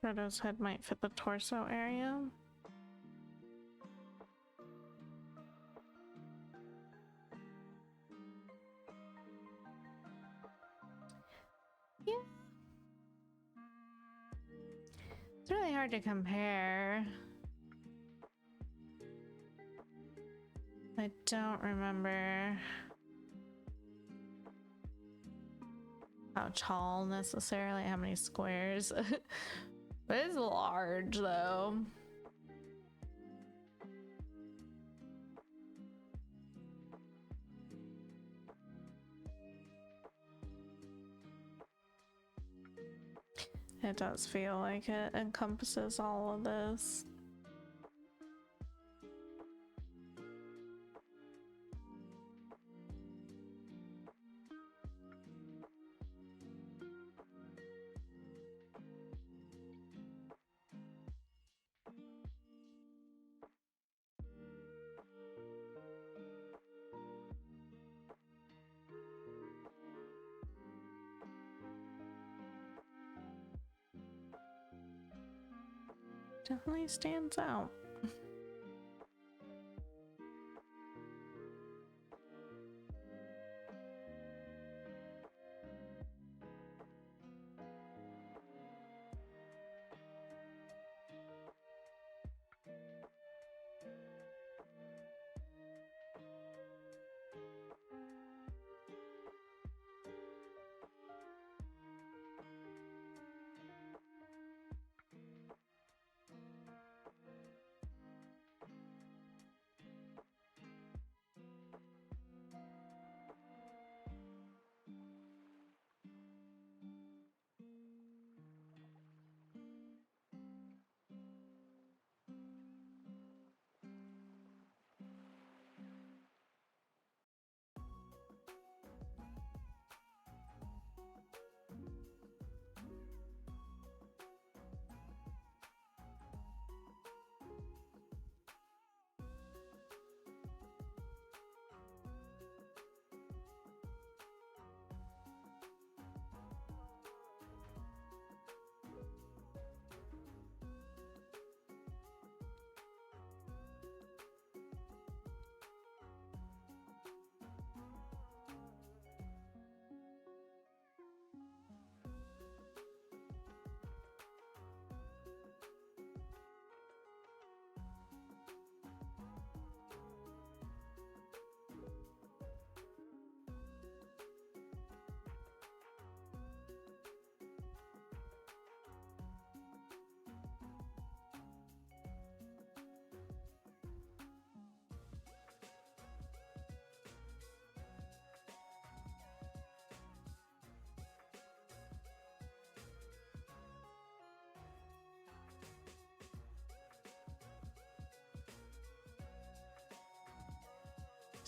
[SPEAKER 1] Frodo's head might fit the torso area. Yeah. It's really hard to compare. I don't remember how tall necessarily, how many squares. But it's large though. It does feel like it encompasses all of this. Definitely stands out.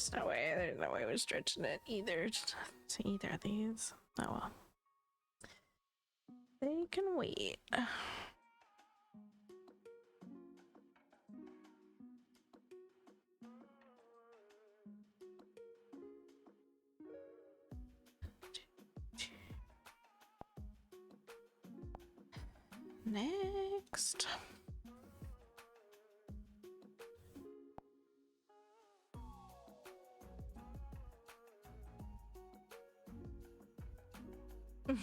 [SPEAKER 1] There's no way we're stretching it either to either of these. Oh well. They can wait. Next. What?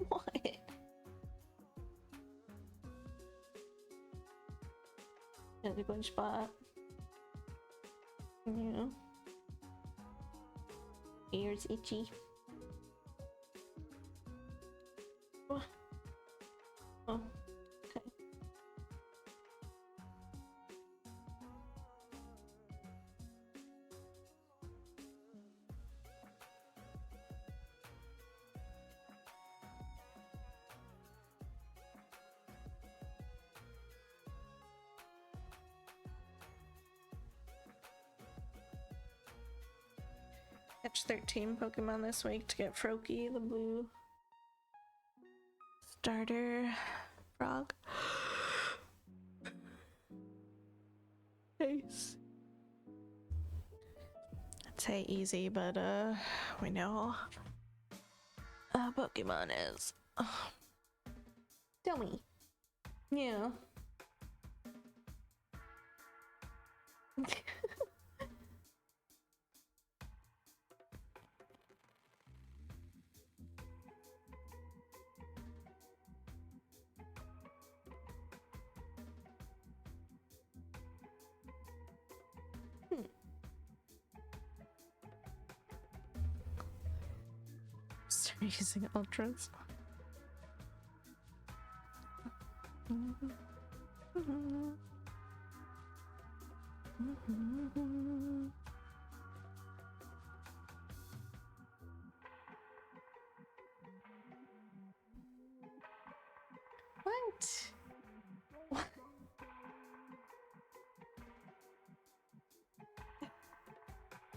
[SPEAKER 1] What? That's a good spot. Yeah. Ears itchy. Oh. Oh. Okay. Catch 13 Pokemon this week to get Froakie, the blue starter frog. Nice. I'd say easy, but we know Pokemon is. Tell me. Yeah. Start using ultras. What? What?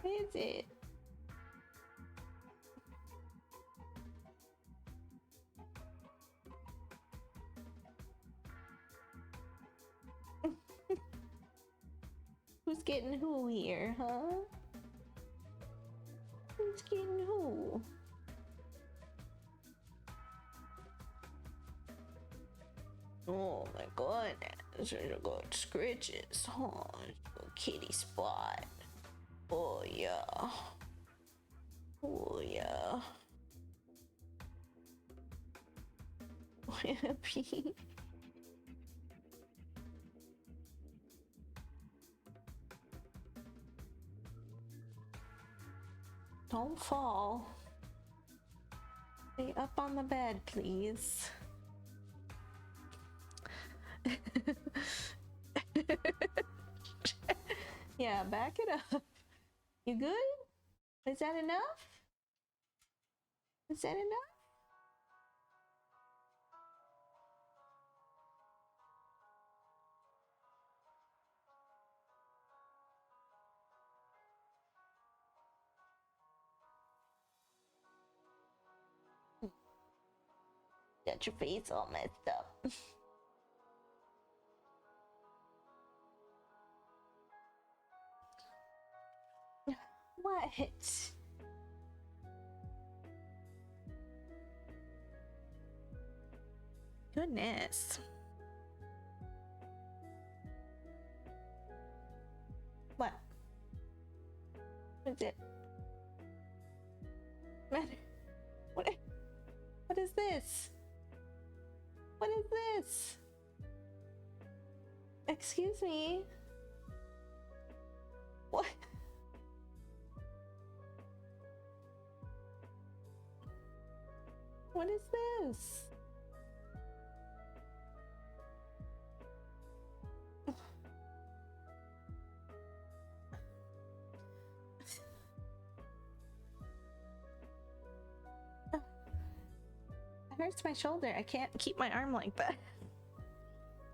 [SPEAKER 1] What is it? Who's getting who here, huh? Who's getting who? Oh my goodness, there's a good scritches, huh? A kitty spot. Oh yeah. Oh yeah. Happy. Don't fall. Stay up on the bed, please. Yeah, back it up. You good? Is that enough? Is that enough? Got your face all messed up. What? Goodness. What? What is it? What? What is this? What is this? Excuse me. What? What is this? It hurts my shoulder. I can't keep my arm like that.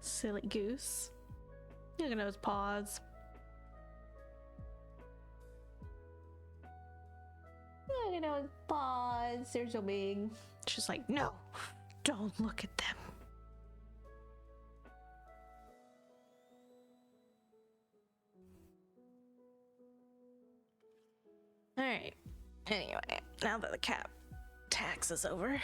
[SPEAKER 1] Silly goose. Look at those paws. Look at those paws. They're so big. She's like, no, don't look at them. Alright. Anyway, now that the cat tax is over.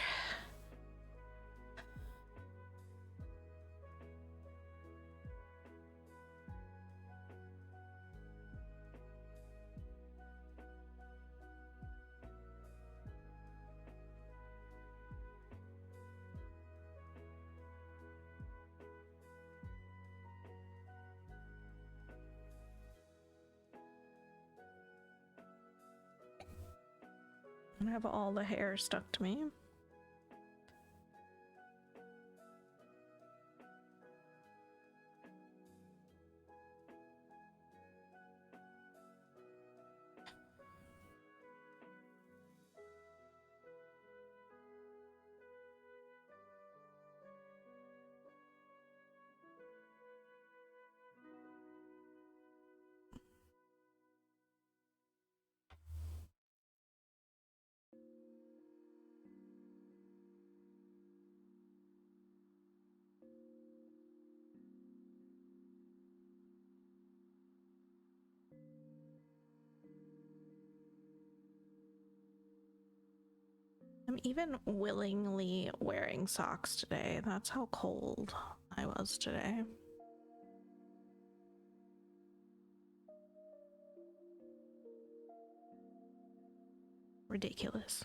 [SPEAKER 1] I have all the hair stuck to me. I'm even willingly wearing socks today. That's how cold I was today. Ridiculous.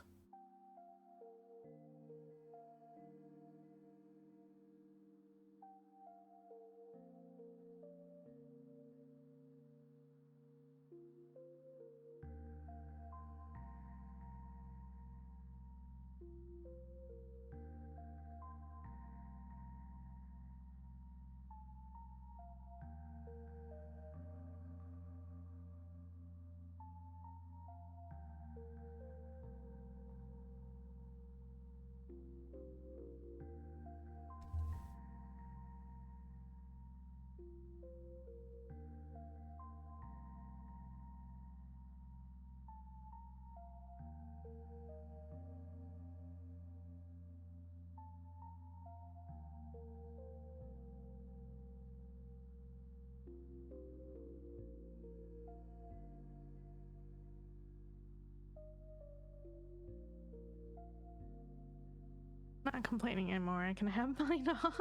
[SPEAKER 1] Not complaining anymore. I can have mine off.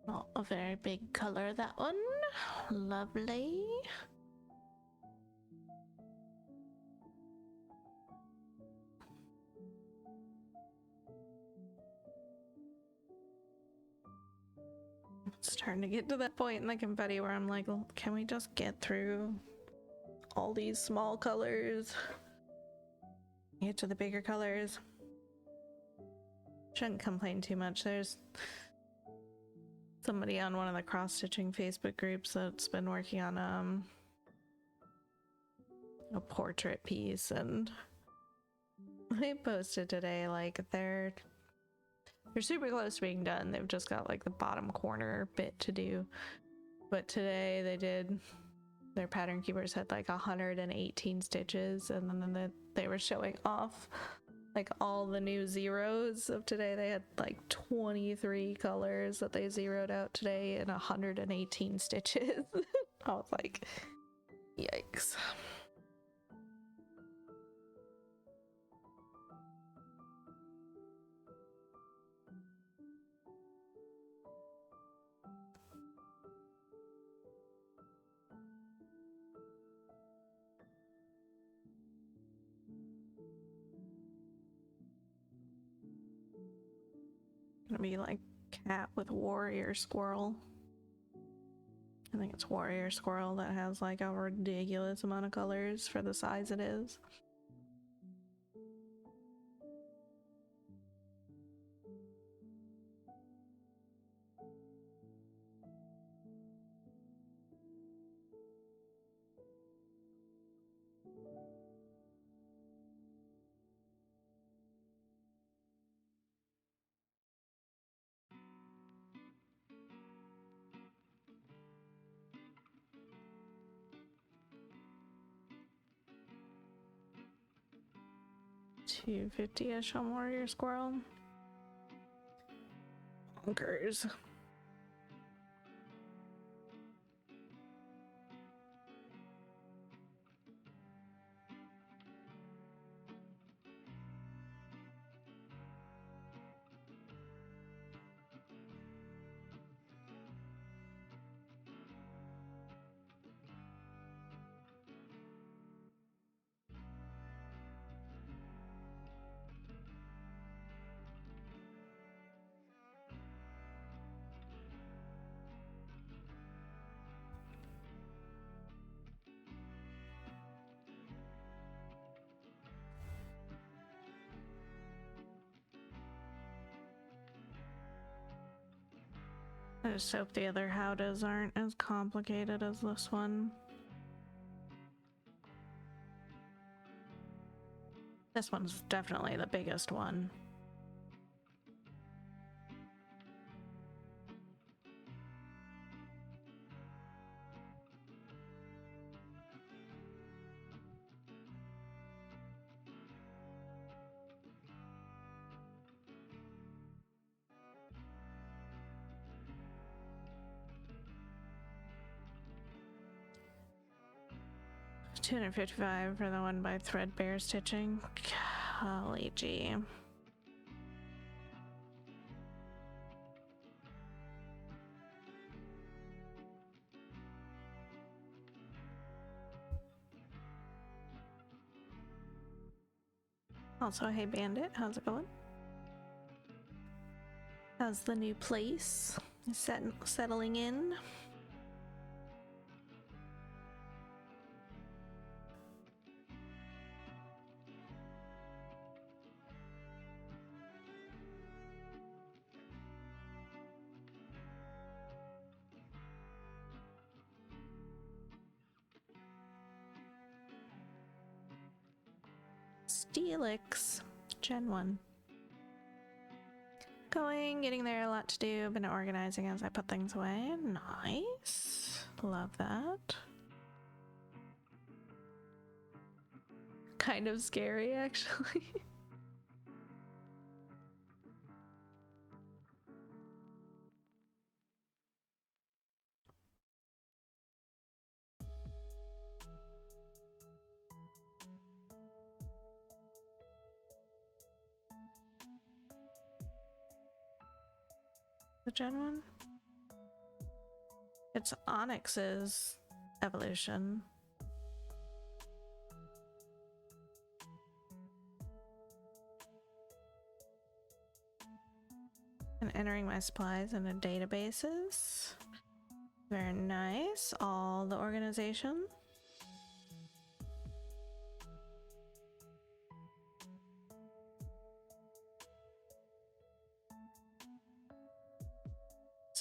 [SPEAKER 1] Not a very big color, that one. Lovely. It's starting to get to that point in the confetti where I'm like, can we just get through all these small colors? Get to the bigger colors. Shouldn't complain too much. There's somebody on one of the cross-stitching Facebook groups that's been working on a portrait piece, and they posted today like they're super close to being done. They've just got like the bottom corner bit to do. But today they did, their pattern keepers had like 118 stitches, and then they were showing off like all the new zeros of today. They had like 23 colors that they zeroed out today and 118 stitches. I was like, yikes. Gonna be like cat with warrior squirrel. I think it's warrior squirrel that has like a ridiculous amount of colors for the size it is. $250-ish on warrior squirrel. Bonkers. I just hope the other howdas aren't as complicated as this one. This one's definitely the biggest one. $255 for the one by Threadbare Stitching. Golly gee. Also, hey Bandit, how's it going? How's the new place? Settling in? Steelix, Gen 1. Getting there, a lot to do. Been organizing as I put things away. Nice. Love that. Kind of scary, actually. The Gen 1? It's Onyx's evolution. And entering my supplies into databases. Very nice. All the organization.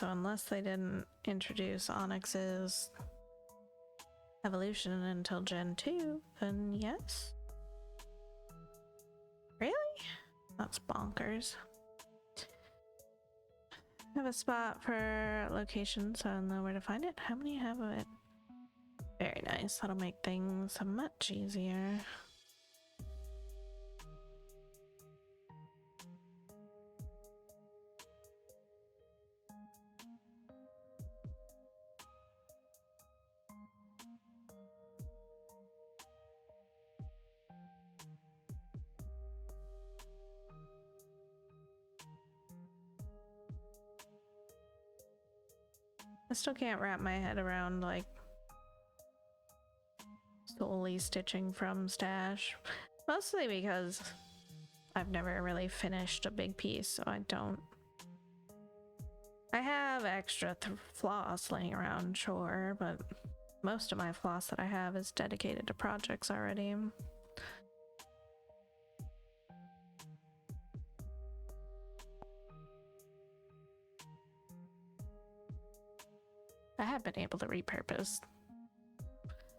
[SPEAKER 1] so unless they didn't introduce Onyx's evolution until Gen 2, then yes. Really? That's bonkers. I have a spot for location, so I'll know where to find it. How many have of it? Very nice. That'll make things much easier. I still can't wrap my head around, like, solely stitching from stash. Mostly because I've never really finished a big piece, so I don't... I have extra floss laying around, sure, but most of my floss that I have is dedicated to projects already. I have been able to repurpose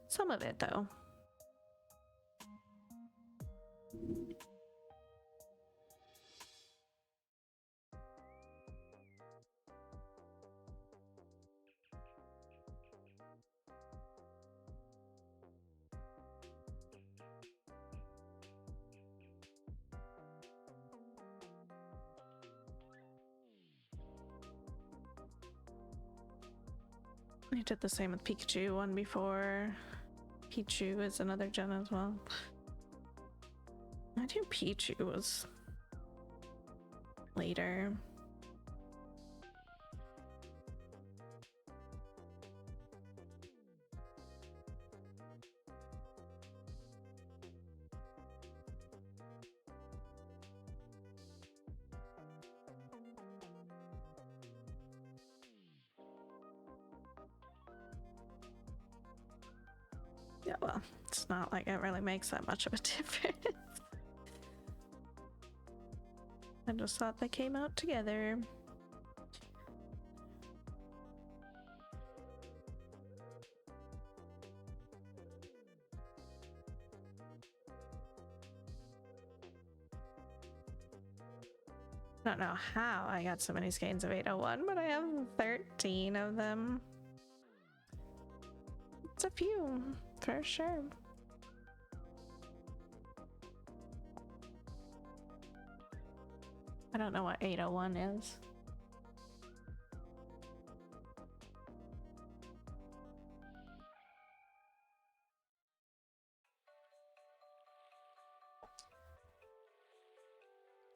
[SPEAKER 1] some of it, though. I did the same with Pikachu one before. Pichu is another gen as well. I think Pichu was later. Yeah, well, it's not like it really makes that much of a difference. I just thought they came out together. I don't know how I got so many skeins of 801, but I have 13 of them. It's a few, for sure. I don't know what 801 is.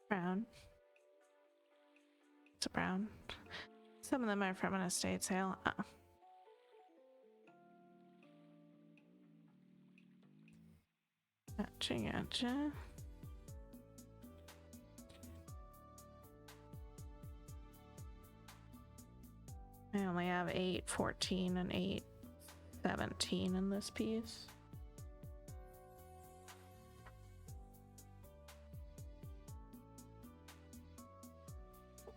[SPEAKER 1] Brown. It's a brown. Some of them are from an estate sale. Oh. Gotcha, gotcha. I only have 814 and 817 in this piece.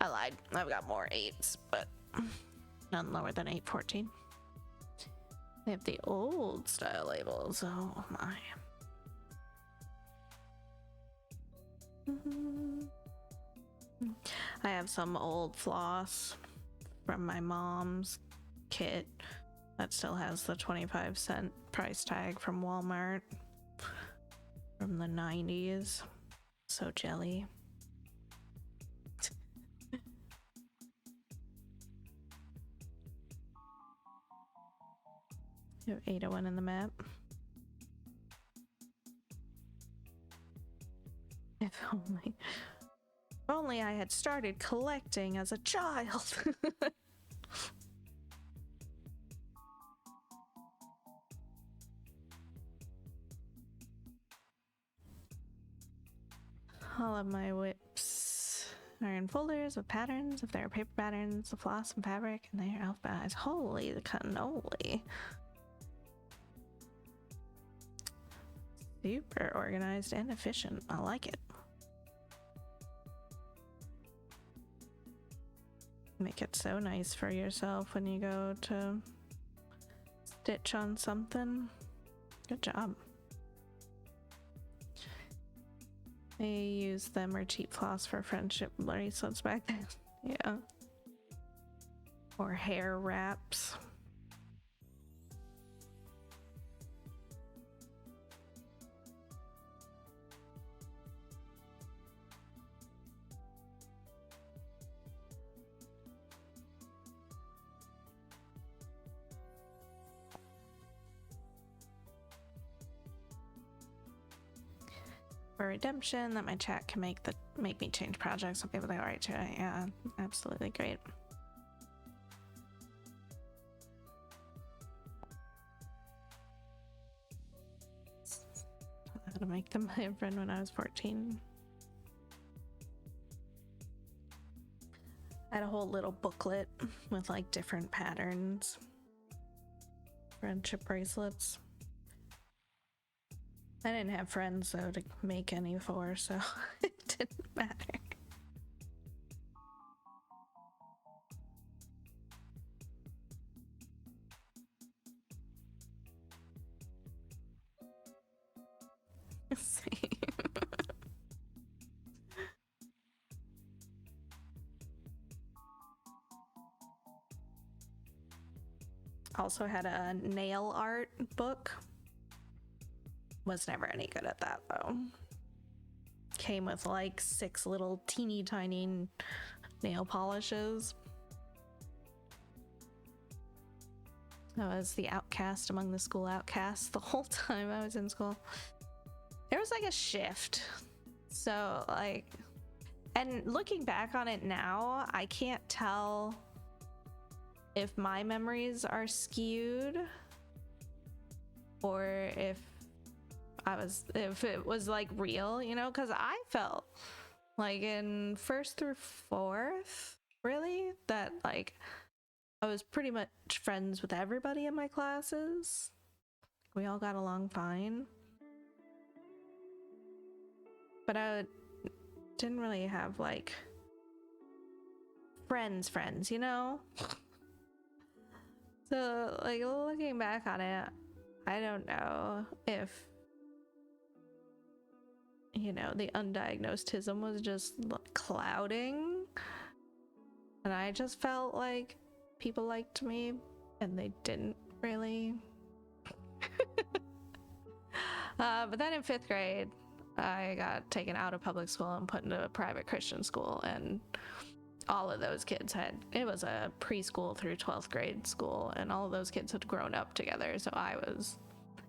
[SPEAKER 1] I lied. I've got more 8s, but none lower than 814. They have the old style labels. Oh my. I have some old floss from my mom's kit that still has the 25-cent price tag from Walmart from the 90s. So jelly. You have 801 in the map. If only I had started collecting as a child. All of my whips are in folders with patterns. If there are paper patterns, the floss and fabric, and they are alphabetized. Holy the cannoli. Super organized and efficient. I like it. Make it so nice for yourself when you go to stitch on something. Good job. I used them or cheap floss for friendship bracelets back then. Yeah. Or hair wraps. For redemption, that my chat can make me change projects so people they alright to it. Yeah, absolutely great. How to make them my friend when I was 14. I had a whole little booklet with like different patterns. Friendship bracelets. I didn't have friends though to make any for, so it didn't matter. Same. Also had a nail art book. Was never any good at that though. Came with like 6 little teeny tiny nail polishes. I was the outcast among the school outcasts the whole time I was in school. There was like a shift. So like, and looking back on it now, I can't tell if my memories are skewed or if it was like real, you know, because I felt like in 1st through 4th, really, that like I was pretty much friends with everybody in my classes. We all got along fine. But I didn't really have like friends, you know? So like looking back on it, I don't know if, you know, the undiagnosedism was just clouding and I just felt like people liked me and they didn't really. But then in 5th grade I got taken out of public school and put into a private Christian school, and all of those kids it was a preschool through 12th grade school, and all of those kids had grown up together, so I was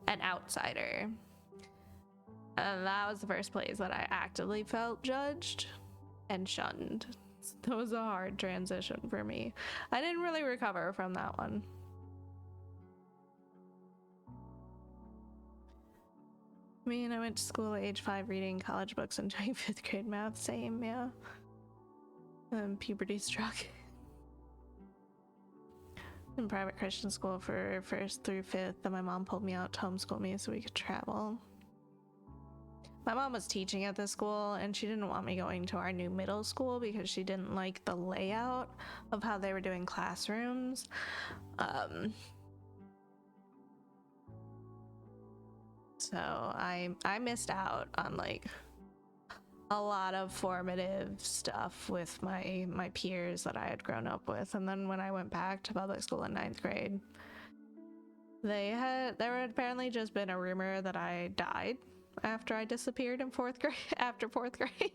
[SPEAKER 1] an outsider. And that was the first place that I actively felt judged and shunned. That was a hard transition for me. I didn't really recover from that one. I mean, I went to school at age 5 reading college books and doing 5th grade math. Same, yeah. And puberty struck. In private Christian school for 1st through 5th, then my mom pulled me out to homeschool me so we could travel. My mom was teaching at this school and she didn't want me going to our new middle school because she didn't like the layout of how they were doing classrooms. So I missed out on like a lot of formative stuff with my peers that I had grown up with. And then when I went back to public school in 9th grade, there had apparently just been a rumor that I died after I disappeared in 4th grade, after 4th grade.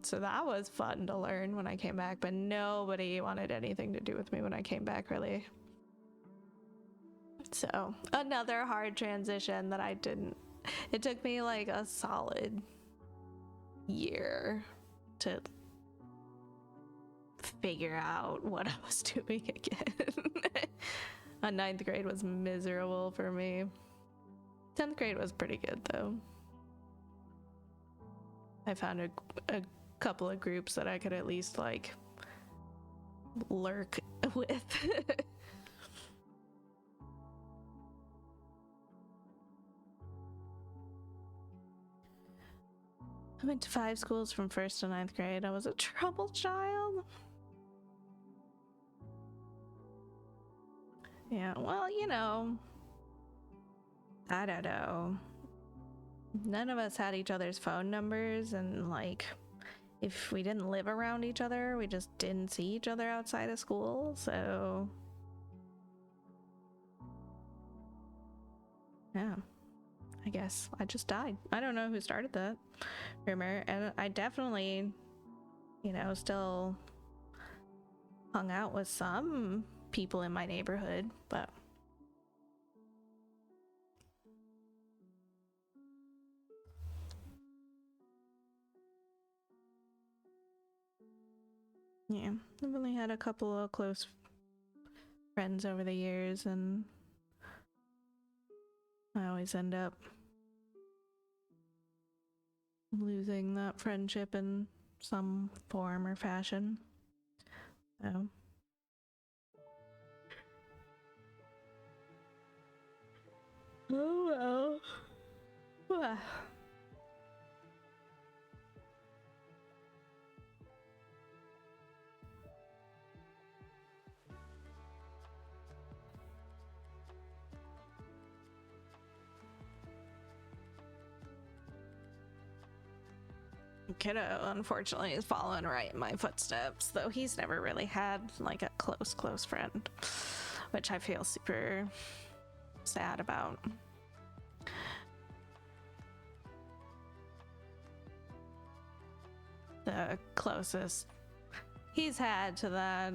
[SPEAKER 1] So that was fun to learn when I came back, but nobody wanted anything to do with me when I came back, really. So another hard transition that I didn't. It took me like a solid year to figure out what I was doing again. 9th grade was miserable for me. 10th grade was pretty good though. I found a couple of groups that I could at least like lurk with. I went to 5 schools from 1st to 9th grade. I was a troubled child. Yeah, well, you know, I don't know. None of us had each other's phone numbers, and like, if we didn't live around each other, we just didn't see each other outside of school, so yeah, I guess I just died. I don't know who started that rumor, and I definitely, you know, still hung out with some people in my neighborhood, but yeah, I've only had a couple of close friends over the years, and I always end up losing that friendship in some form or fashion. So oh well. Kiddo, unfortunately, is following right in my footsteps, though he's never really had like a close friend, which I feel super sad about. The closest he's had to that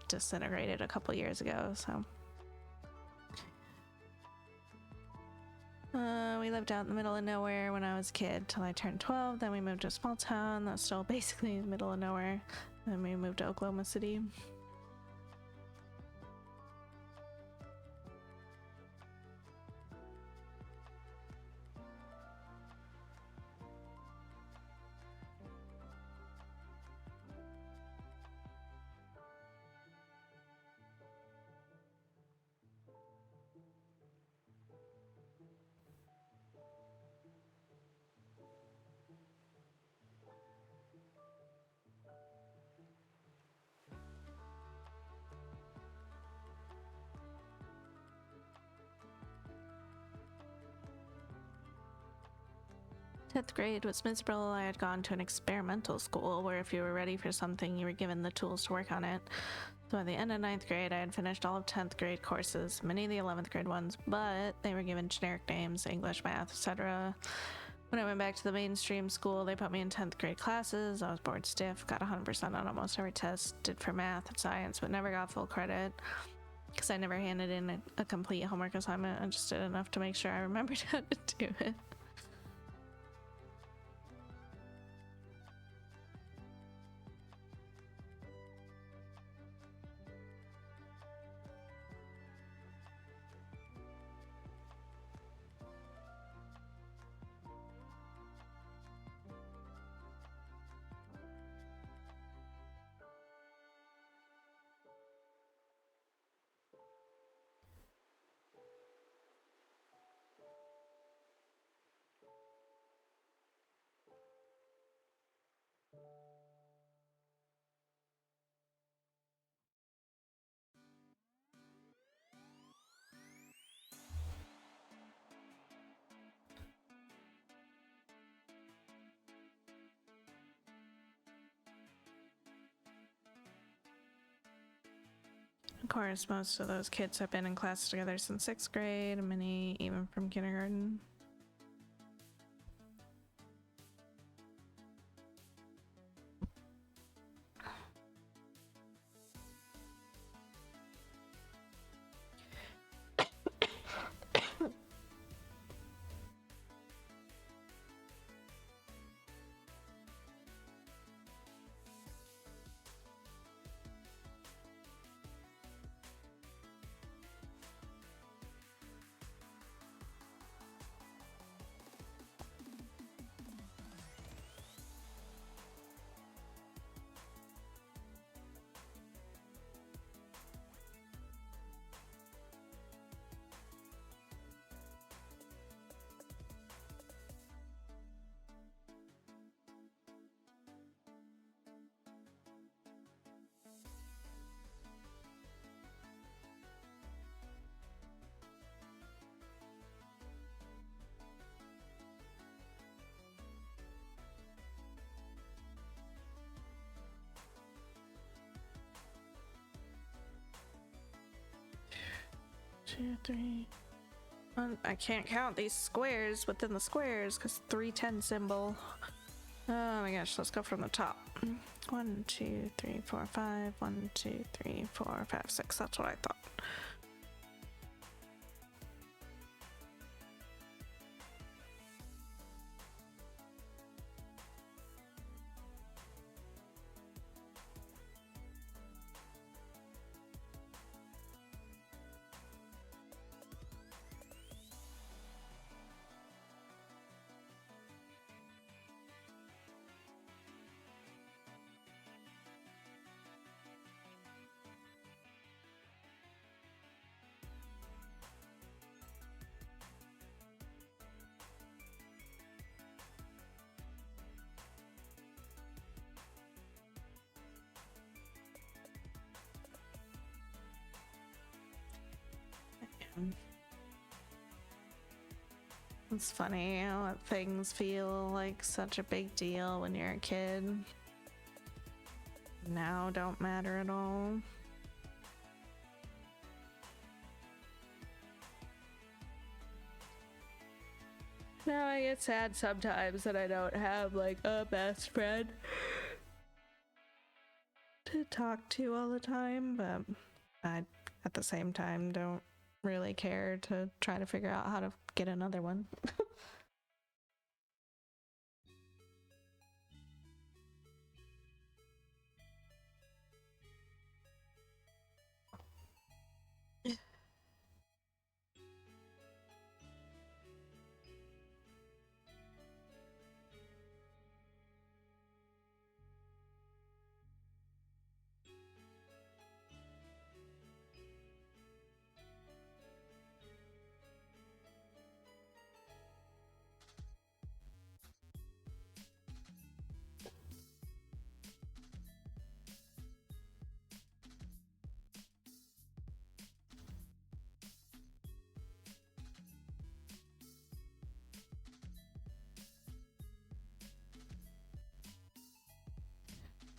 [SPEAKER 1] disintegrated a couple years ago, so. We lived out in the middle of nowhere when I was a kid till I turned 12. Then we moved to a small town that's still basically in the middle of nowhere. Then we moved to Oklahoma City. Tenth grade was miserable. I had gone to an experimental school where if you were ready for something, you were given the tools to work on it. So at the end of 9th grade, I had finished all of 10th grade courses, many of the 11th grade ones, but they were given generic names, English, math, etc. When I went back to the mainstream school, they put me in 10th grade classes. I was bored stiff, got 100% on almost every test, did for math and science, but never got full credit because I never handed in a complete homework assignment. I just did enough to make sure I remembered how to do it. Of course, most of those kids have been in class together since 6th grade, and many even from kindergarten. 2, 3. I can't count these squares within the squares because 310 symbol. Oh my gosh, let's go from the top. 1, 2, 3, 4, 5. 1, 2, 3, 4, 5, 6. That's what I thought. It's funny how things feel like such a big deal when you're a kid. Now don't matter at all. Now I get sad sometimes that I don't have like a best friend to talk to all the time, but I at the same time don't really care to try to figure out how to get another one.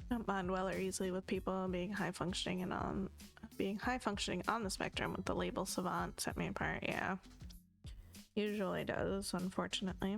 [SPEAKER 1] Don't bond well or easily with people being high functioning on the spectrum with the label savant set me apart. Yeah, usually does, unfortunately.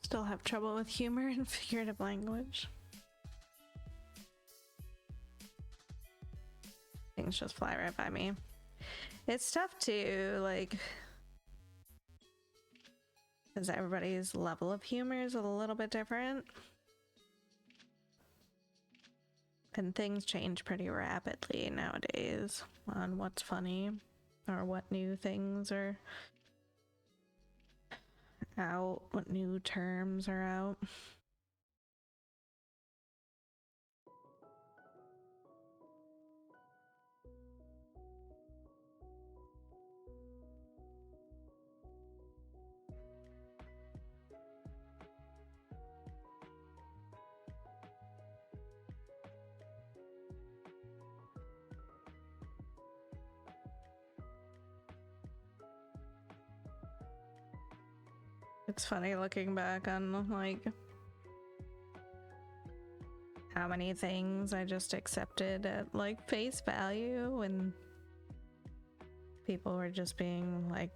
[SPEAKER 1] Still have trouble with humor and figurative language. Things just fly right by me. It's tough to, like, because everybody's level of humor is a little bit different. And things change pretty rapidly nowadays on what's funny or what new things are out, what new terms are out. It's funny looking back on, like, how many things I just accepted at, like, face value and people were just being like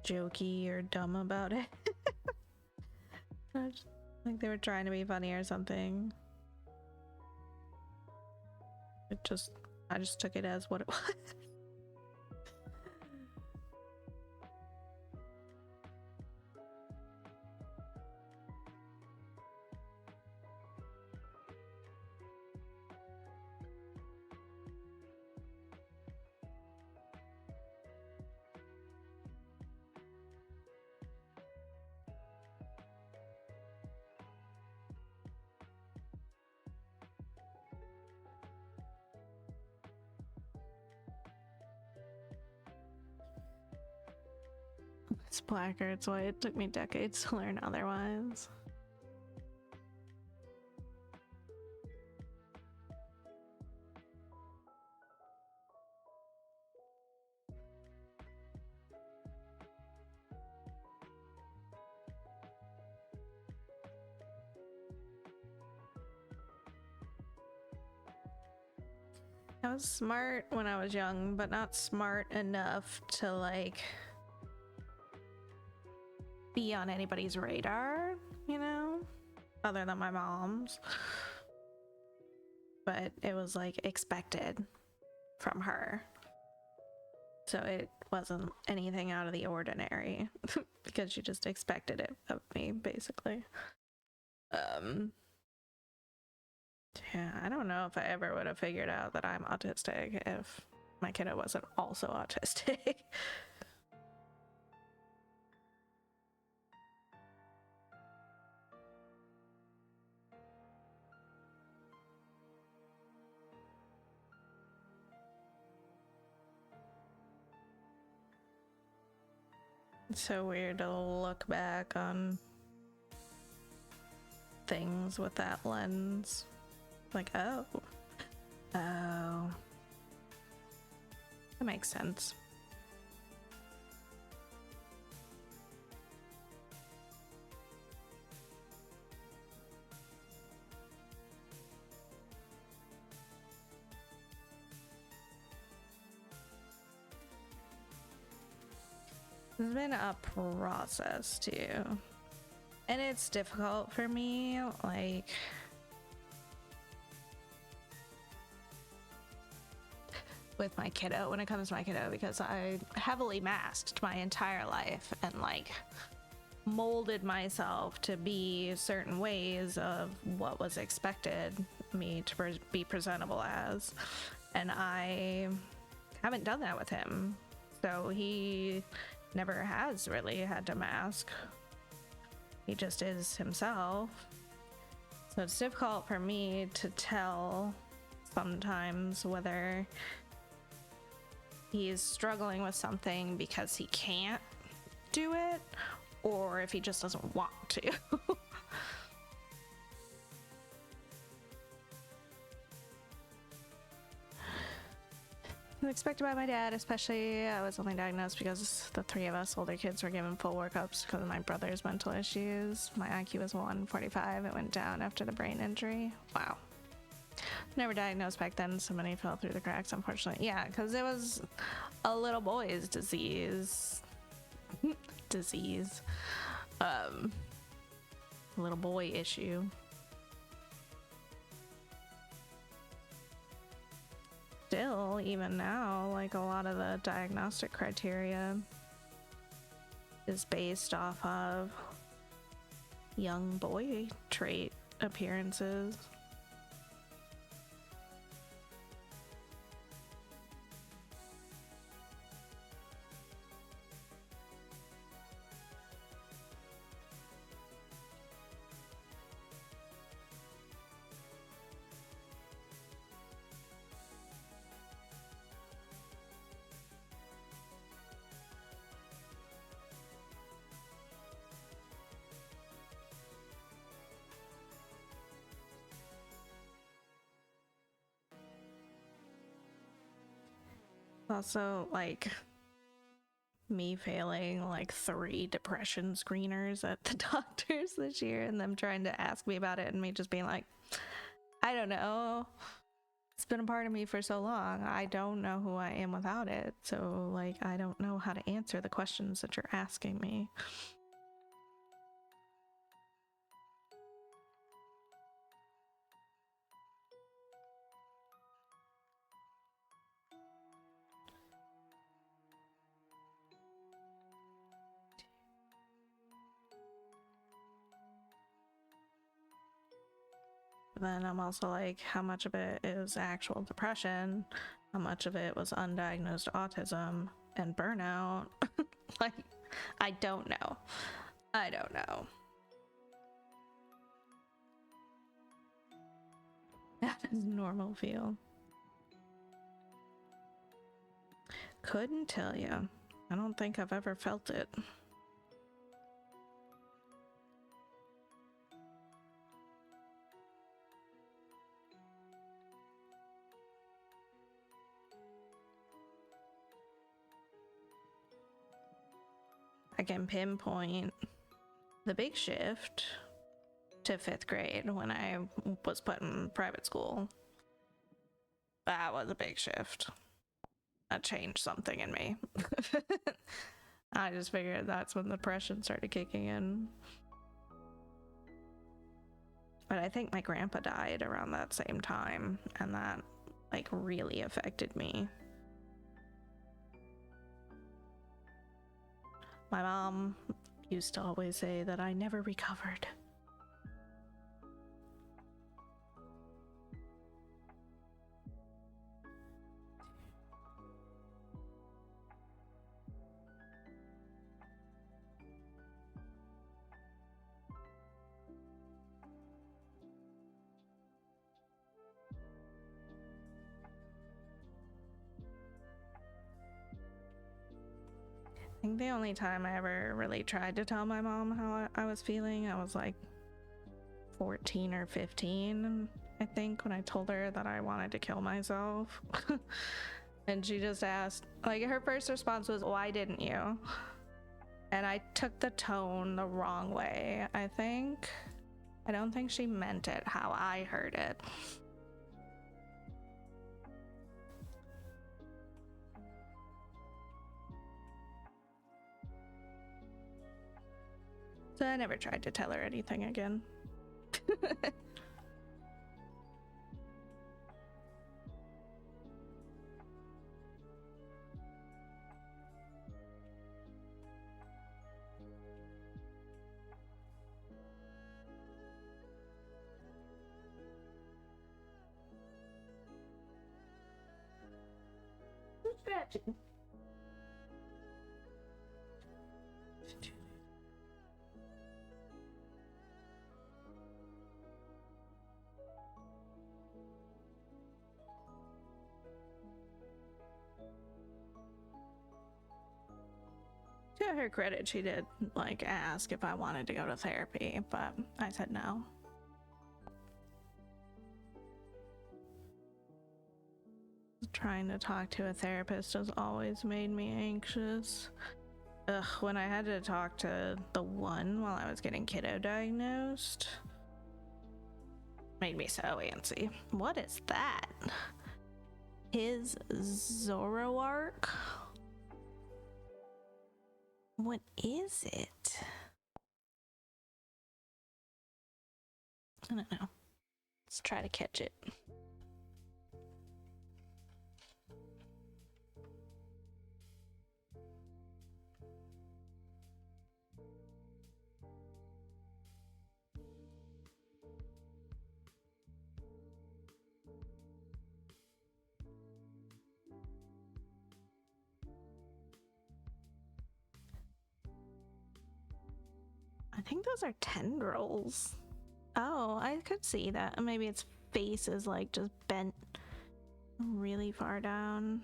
[SPEAKER 1] jokey or dumb about it. I think they were trying to be funny or something. I just took it as what it was. It's blacker, it's why it took me decades to learn otherwise. I was smart when I was young, but not smart enough to like be on anybody's radar, you know, other than my mom's. But it was like expected from her, so it wasn't anything out of the ordinary because she just expected it of me, basically. Yeah, I don't know if I ever would have figured out that I'm autistic if my kiddo wasn't also autistic. It's so weird to look back on things with that lens. Like, oh, that makes sense. It's been a process too, and it's difficult for me, like with my kiddo, when it comes to my kiddo, because I heavily masked my entire life and like molded myself to be certain ways of what was expected me to be presentable as, and I haven't done that with him, so he never has really had to mask. He just is himself. So it's difficult for me to tell sometimes whether he's struggling with something because he can't do it or if he just doesn't want to. Expected by my dad, especially. I was only diagnosed because the three of us older kids were given full workups because of my brother's mental issues. My IQ was 145. It went down after the brain injury. Wow. Never diagnosed back then. So many fell through the cracks, unfortunately. Yeah, because it was a little boy's disease. Little boy issue. Still, even now, like a lot of the diagnostic criteria is based off of young boy trait appearances. Also, like, me failing like 3 depression screeners at the doctors this year and them trying to ask me about it and me just being like, I don't know. It's been a part of me for so long. I don't know who I am without it. So, like, I don't know how to answer the questions that you're asking me. Then I'm also like, how much of it is actual depression? How much of it was undiagnosed autism and burnout? Like, I don't know. I don't know. How does normal feel? Couldn't tell you. I don't think I've ever felt it. I can pinpoint the big shift to 5th grade when I was put in private school. That was a big shift. That changed something in me. I just figured that's when the depression started kicking in. But I think my grandpa died around that same time, and that like really affected me. My mom used to always say that I never recovered. I think the only time I ever really tried to tell my mom how I was feeling, I was like 14 or 15, I think, when I told her that I wanted to kill myself. And she just asked, like, her first response was, "Why didn't you?" And I took the tone the wrong way, I think. I don't think she meant it how I heard it. So I never tried to tell her anything again. Scratching. To her credit, she did like ask if I wanted to go to therapy, but I said no. Trying to talk to a therapist has always made me anxious. Ugh, when I had to talk to the one while I was getting kiddo diagnosed, made me so antsy. What is that? His Zoroark? What is it? I don't know. Let's try to catch it. I think those are tendrils. Oh, I could see that. Maybe its face is like just bent really far down.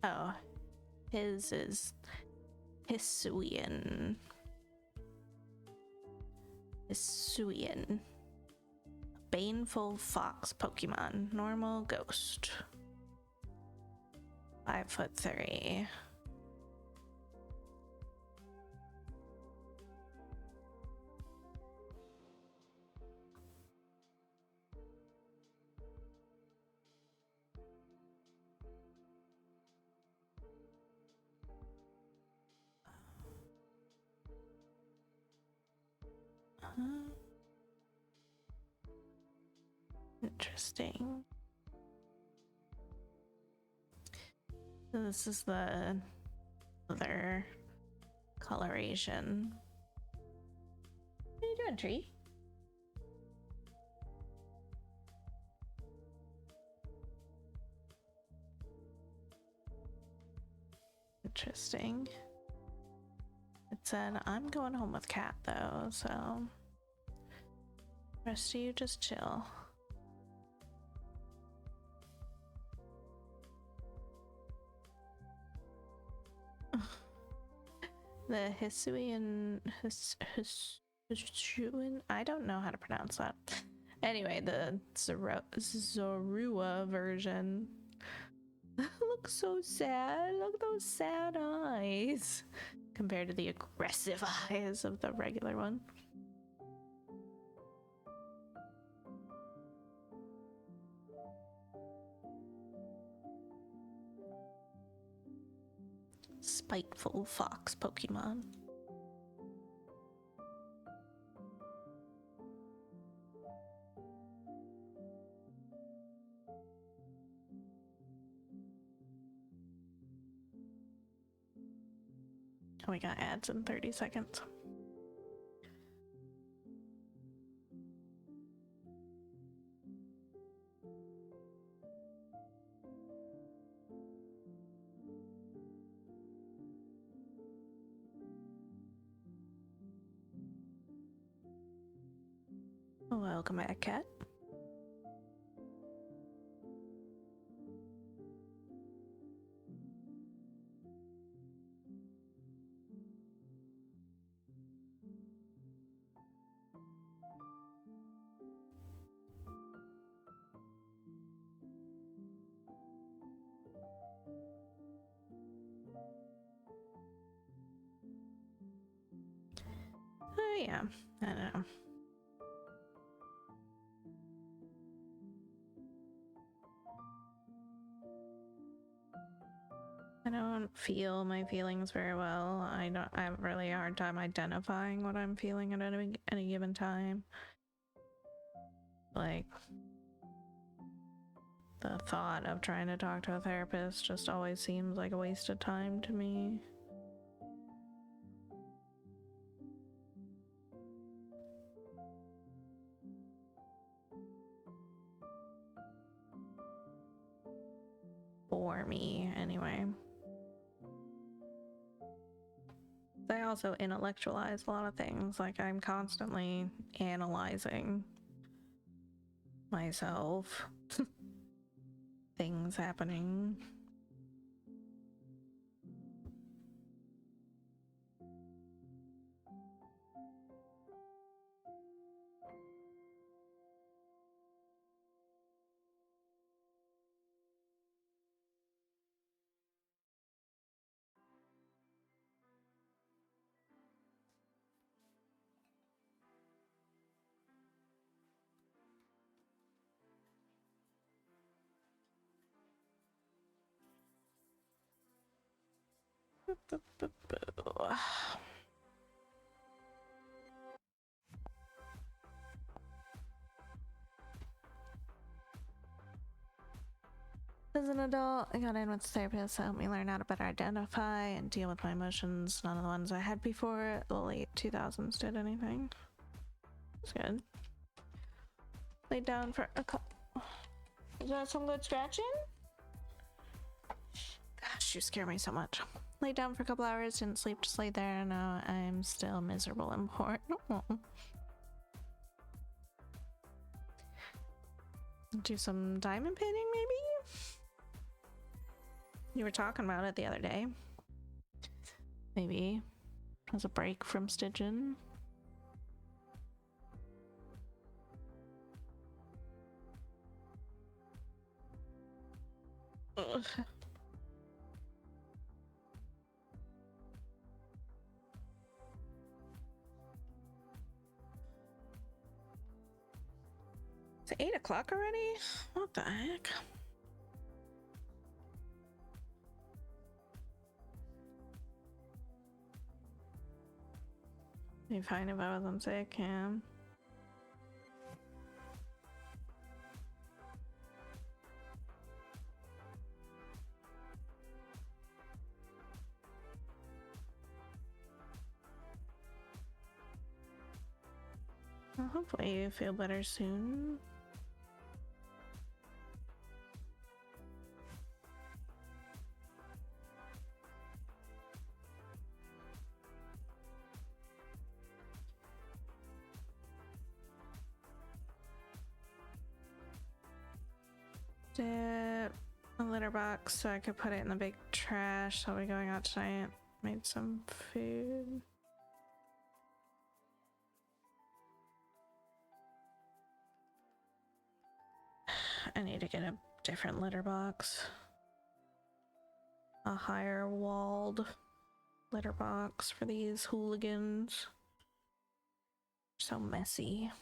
[SPEAKER 1] Oh, his is Hisuian. Hisuian. Baneful fox Pokemon. Normal ghost. 5'3". Interesting. So this is the other coloration. What are you doing, tree? Interesting. It said I'm going home with Cat though, so rest of you just chill. The Hisuian, I don't know how to pronounce that. Anyway, the Zorua version looks so sad. Look at those sad eyes compared to the aggressive eyes of the regular one. Spiteful fox Pokemon. Oh, we got ads in 30 seconds. Welcome back, Cat. Oh yeah, I know. I don't feel my feelings very well. I have a really hard time identifying what I'm feeling at any given time. Like, the thought of trying to talk to a therapist just always seems like a waste of time to me. For me, anyway. I also intellectualize a lot of things. Like, I'm constantly analyzing myself. Things happening. As an adult, I got in with therapists to help me learn how to better identify and deal with my emotions. None of the ones I had before the late 2000s did anything. It's good. Laid down for a couple. Is that some good scratching? Gosh, you scare me so much. Laid down for a couple hours, didn't sleep, just laid there. Now I'm still miserable and bored. Do some diamond painting, maybe? You were talking about it the other day. Maybe as a break from stitching. Ugh. Is it 8 o'clock already? What the heck? Be fine if I wasn't sick, yeah. Well, hopefully you feel better soon. Did a litter box so I could put it in the big trash. I'll be going out tonight. Made some food. I need to get a different litter box. A higher walled litter box for these hooligans. So messy.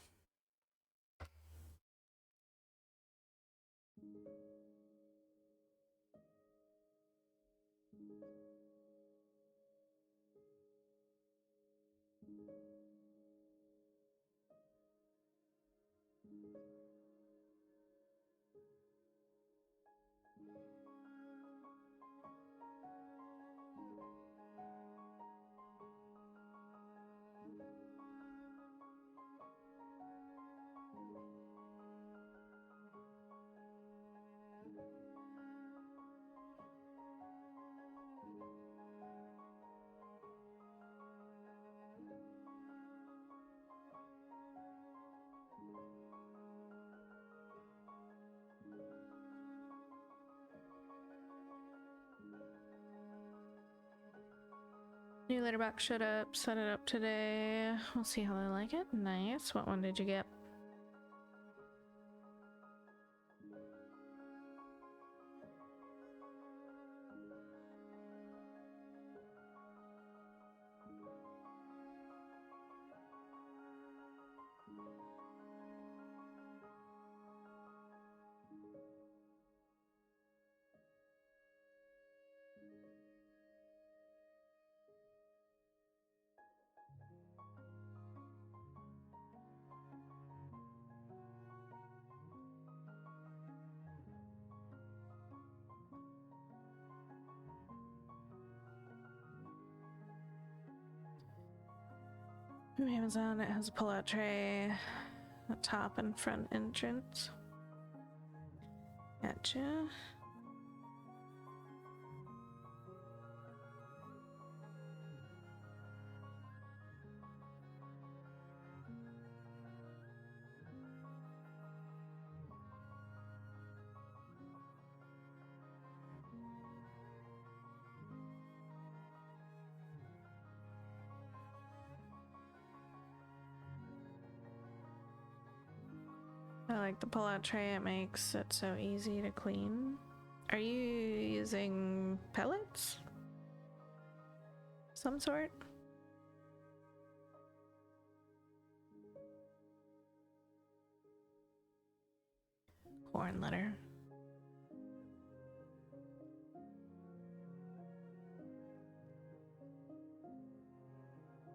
[SPEAKER 1] New litter box showed up, set it up today. We'll see how they like it. Nice. What one did you get? From Amazon, it has a pull-out tray, a top and front entrance. Gotcha. I like the pull-out tray, it makes it so easy to clean. Are you using pellets? Some sort? Corn litter.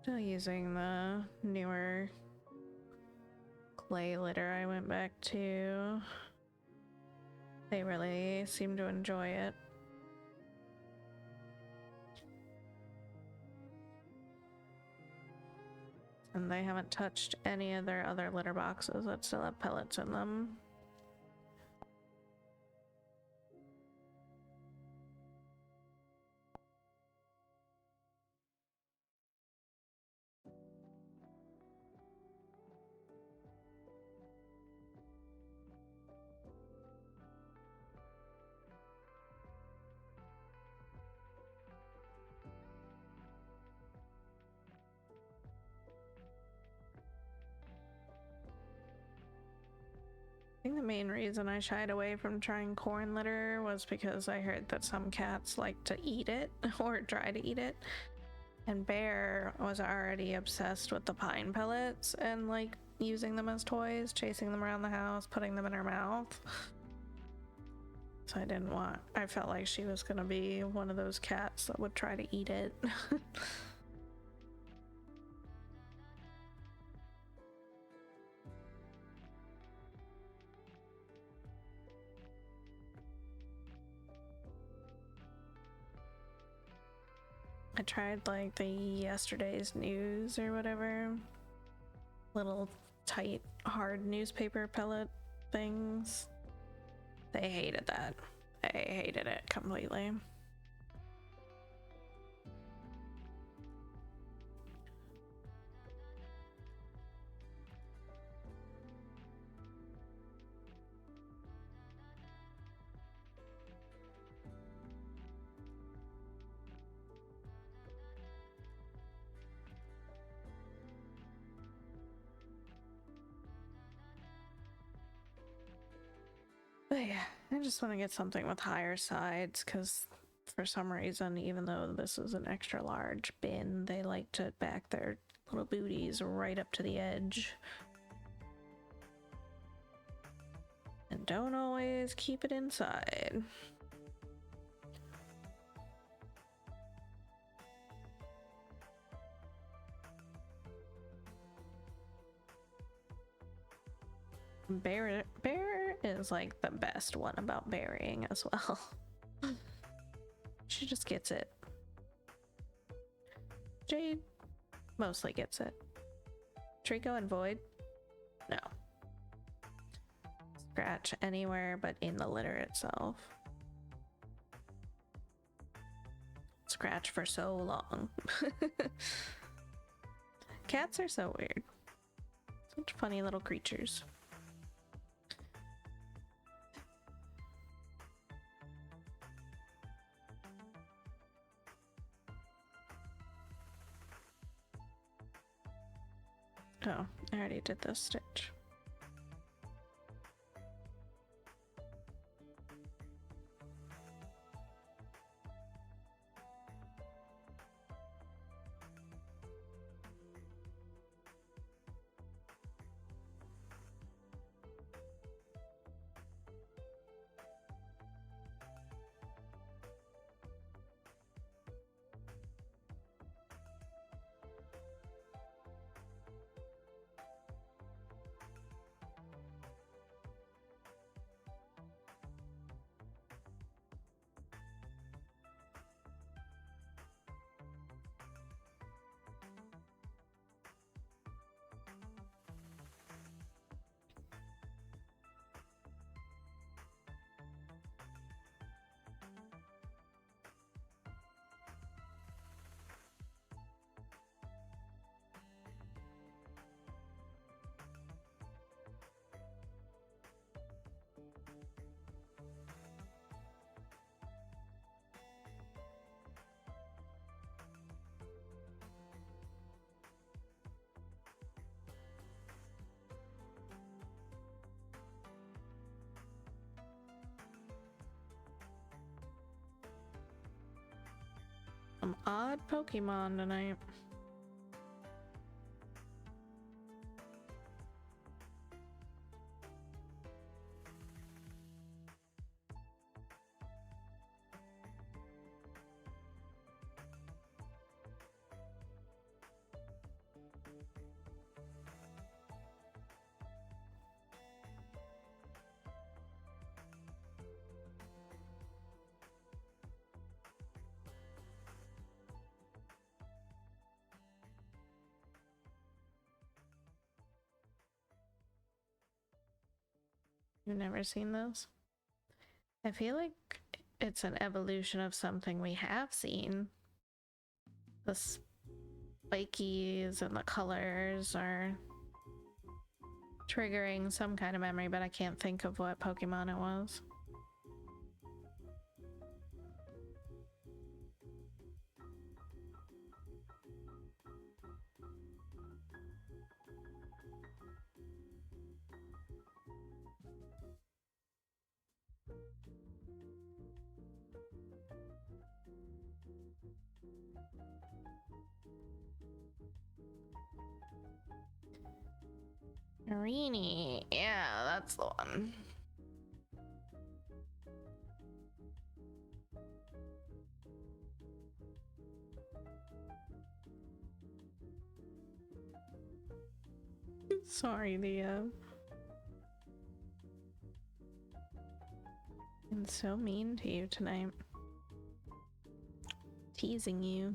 [SPEAKER 1] Still using the newer clay litter I went back to. They really seem to enjoy it. And they haven't touched any of their other litter boxes that still have pellets in them. I think the main reason I shied away from trying corn litter was because I heard that some cats like to eat it or try to eat it. And Bear was already obsessed with the pine pellets, and like using them as toys, chasing them around the house, putting them in her mouth. So I felt like she was gonna be one of those cats that would try to eat it. I tried like the yesterday's news or whatever, little tight hard newspaper pellet things. They hated that. They hated it completely. But yeah, I just want to get something with higher sides because for some reason, even though this is an extra large bin, they like to back their little booties right up to the edge. And don't always keep it inside. Bear is like the best one about burying as well. She just gets it. Jade mostly gets it. Trico and Void? No. Scratch anywhere but in the litter itself. Scratch for so long. Cats are so weird. Such funny little creatures. Oh, I already did this stitch. Some odd Pokemon tonight. You've never seen those? I feel like it's an evolution of something we have seen. The spikies and the colors are triggering some kind of memory, but I can't think of what Pokemon it was. Marini. Yeah, that's the one. Sorry, Leah. I'm so mean to you tonight. Teasing you.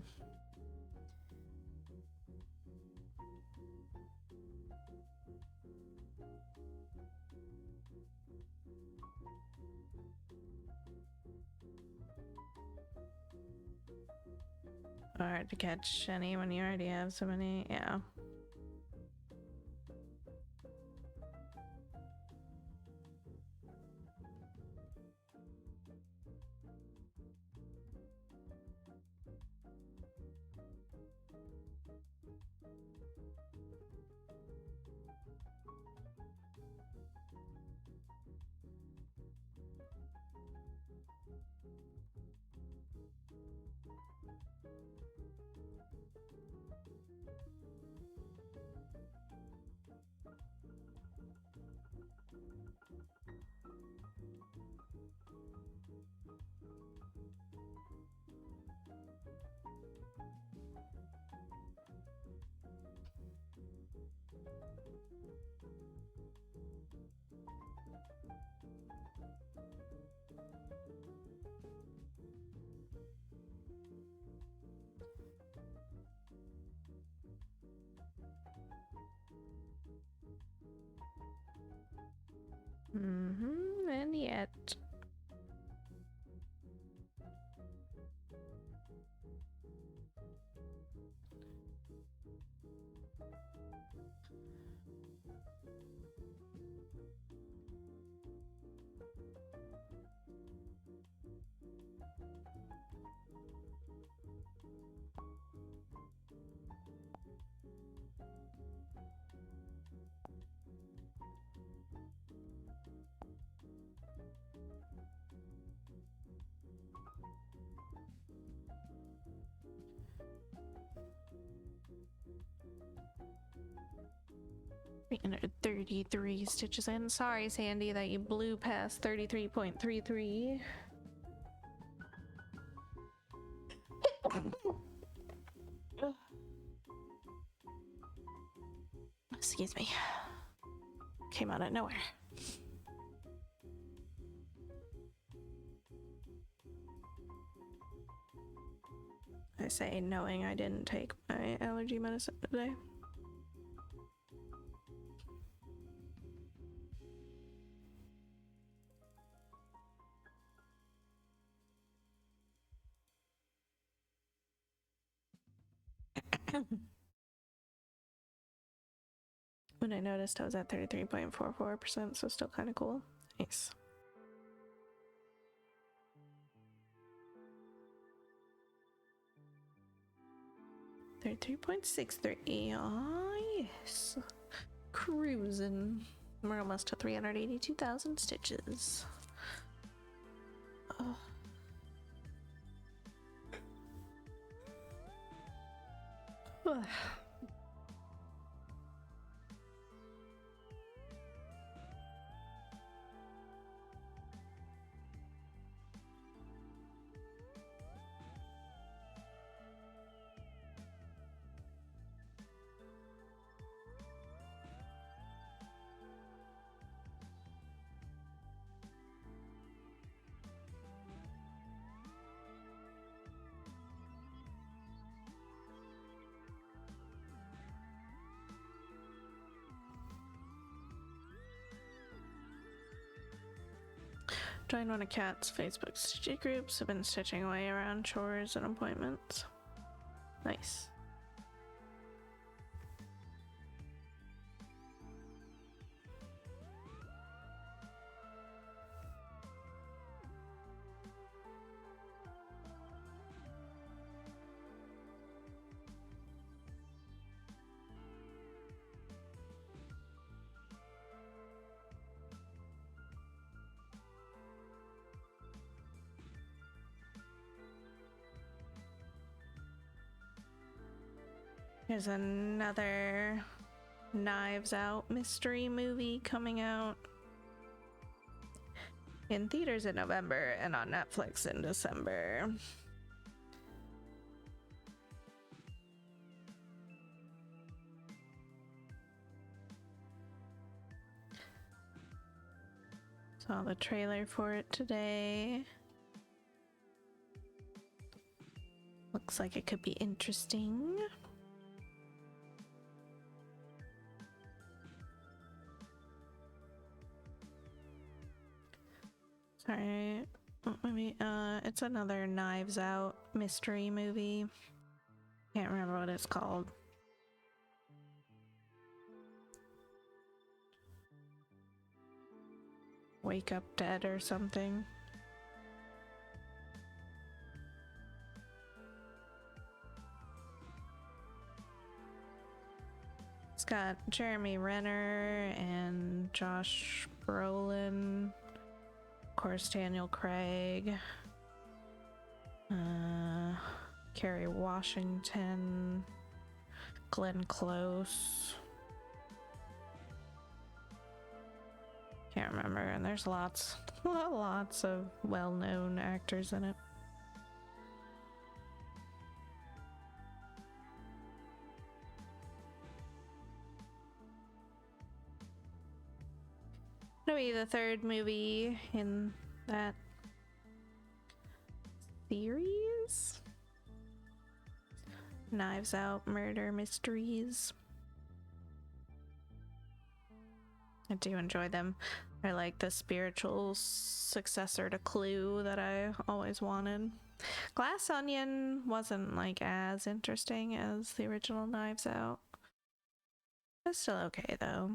[SPEAKER 1] Hard to catch any when you already have so many. Yeah. And yet. And 33 stitches in. Sorry, Sandy, that you blew past 33.33. Excuse me. Came out of nowhere. I say knowing I didn't take my allergy medicine today. When I noticed I was at 33.44%, so still kind of cool. Nice. They're 3.63. Oh, yes. Cruising. We're almost to 382,000 stitches. Oh. Joined one of Kat's Facebook stitchy groups. Have been stitching away around chores and appointments. Nice. Here's another Knives Out mystery movie coming out in theaters in November and on Netflix in December. Saw the trailer for it today. Looks like it could be interesting. Sorry, maybe it's another Knives Out mystery movie. Can't remember what it's called. Wake Up Dead or something. It's got Jeremy Renner and Josh Brolin, of course Daniel Craig, Kerry Washington, Glenn Close. Can't remember, and there's lots of well-known actors in it. It'll be the third movie in that series. Knives Out Murder Mysteries. I do enjoy them. They're like the spiritual successor to Clue that I always wanted. Glass Onion wasn't like as interesting as the original Knives Out. It's still okay though.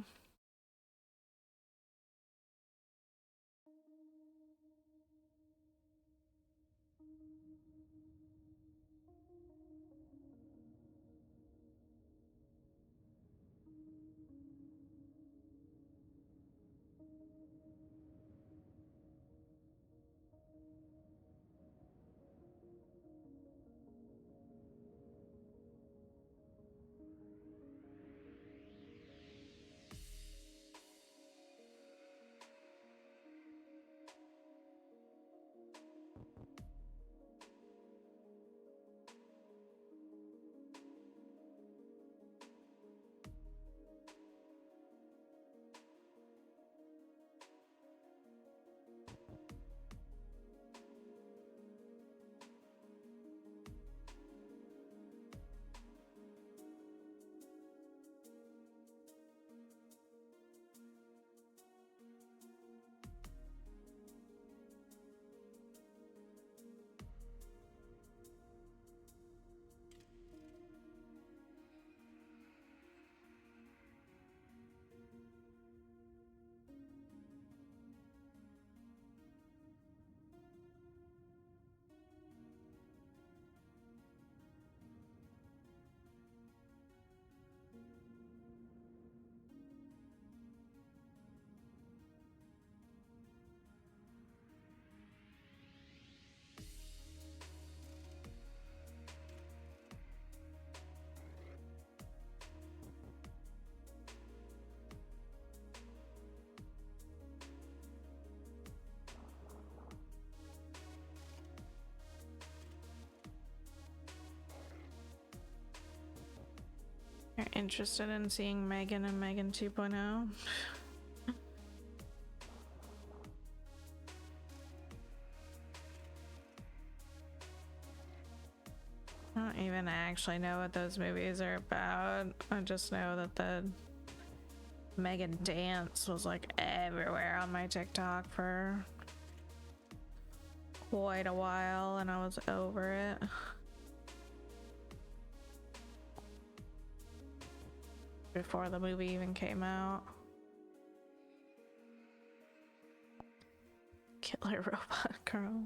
[SPEAKER 1] You're interested in seeing Megan and Megan 2.0? I don't even actually know what those movies are about. I just know that the Megan dance was like everywhere on my TikTok for quite a while and I was over it. Before the movie even came out. Killer Robot Girl.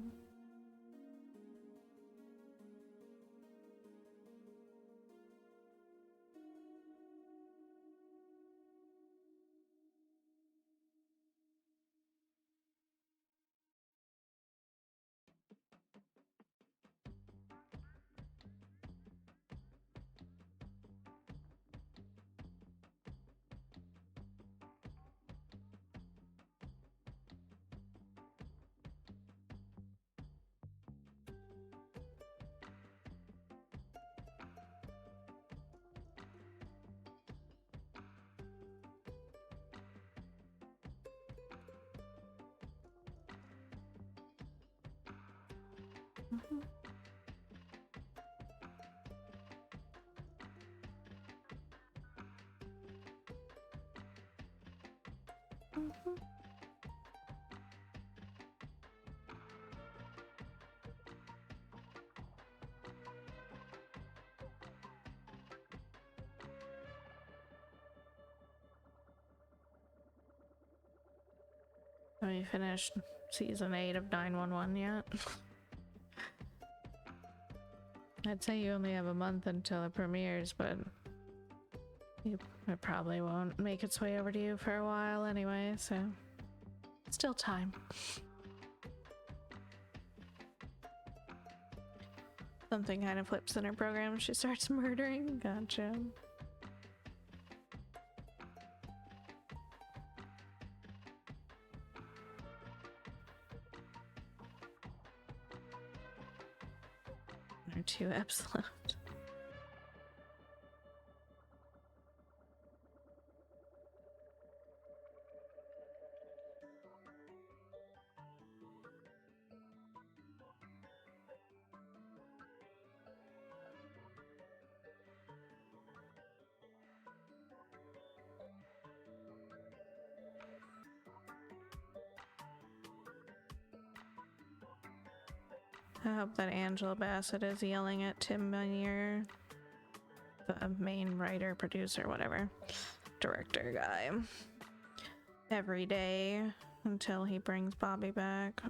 [SPEAKER 1] Have you finished season 8 of 911 yet? I'd say you only have a month until it premieres, but it probably won't make its way over to you for a while anyway, so still time. Something kind of flips in her program. She starts murdering. Gotcha. There are 2 eps left. I hope that Angela Bassett is yelling at Tim Munier, the main writer, producer, whatever, director guy, every day until he brings Bobby back.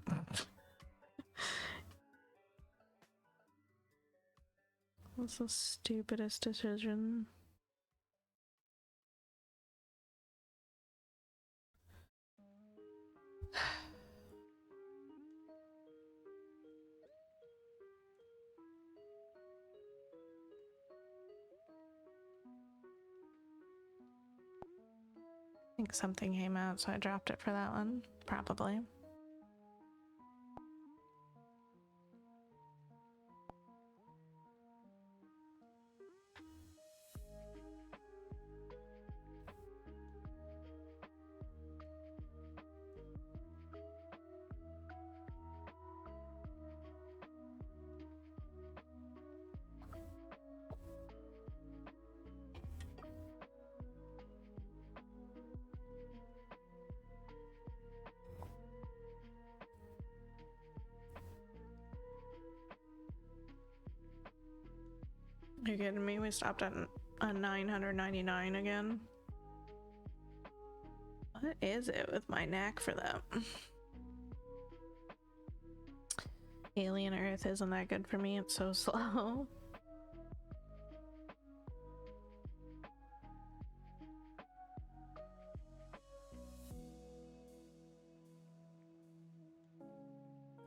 [SPEAKER 1] That's the stupidest decision. I think something came out, so I dropped it for that one. Probably. You're kidding me? We stopped at 999 again. What is it with my knack for that? Alien Earth isn't that good for me. It's so slow.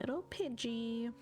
[SPEAKER 1] Little Pidgey.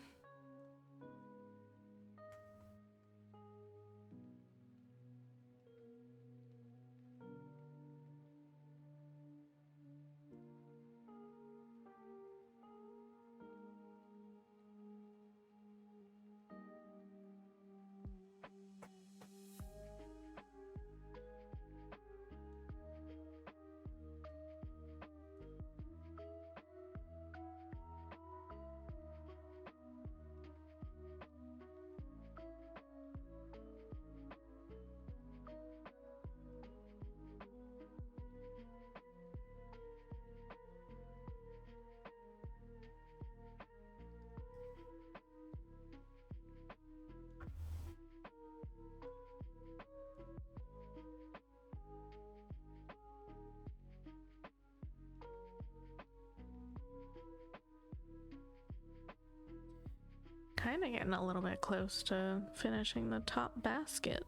[SPEAKER 1] Kind of getting a little bit close to finishing the top basket.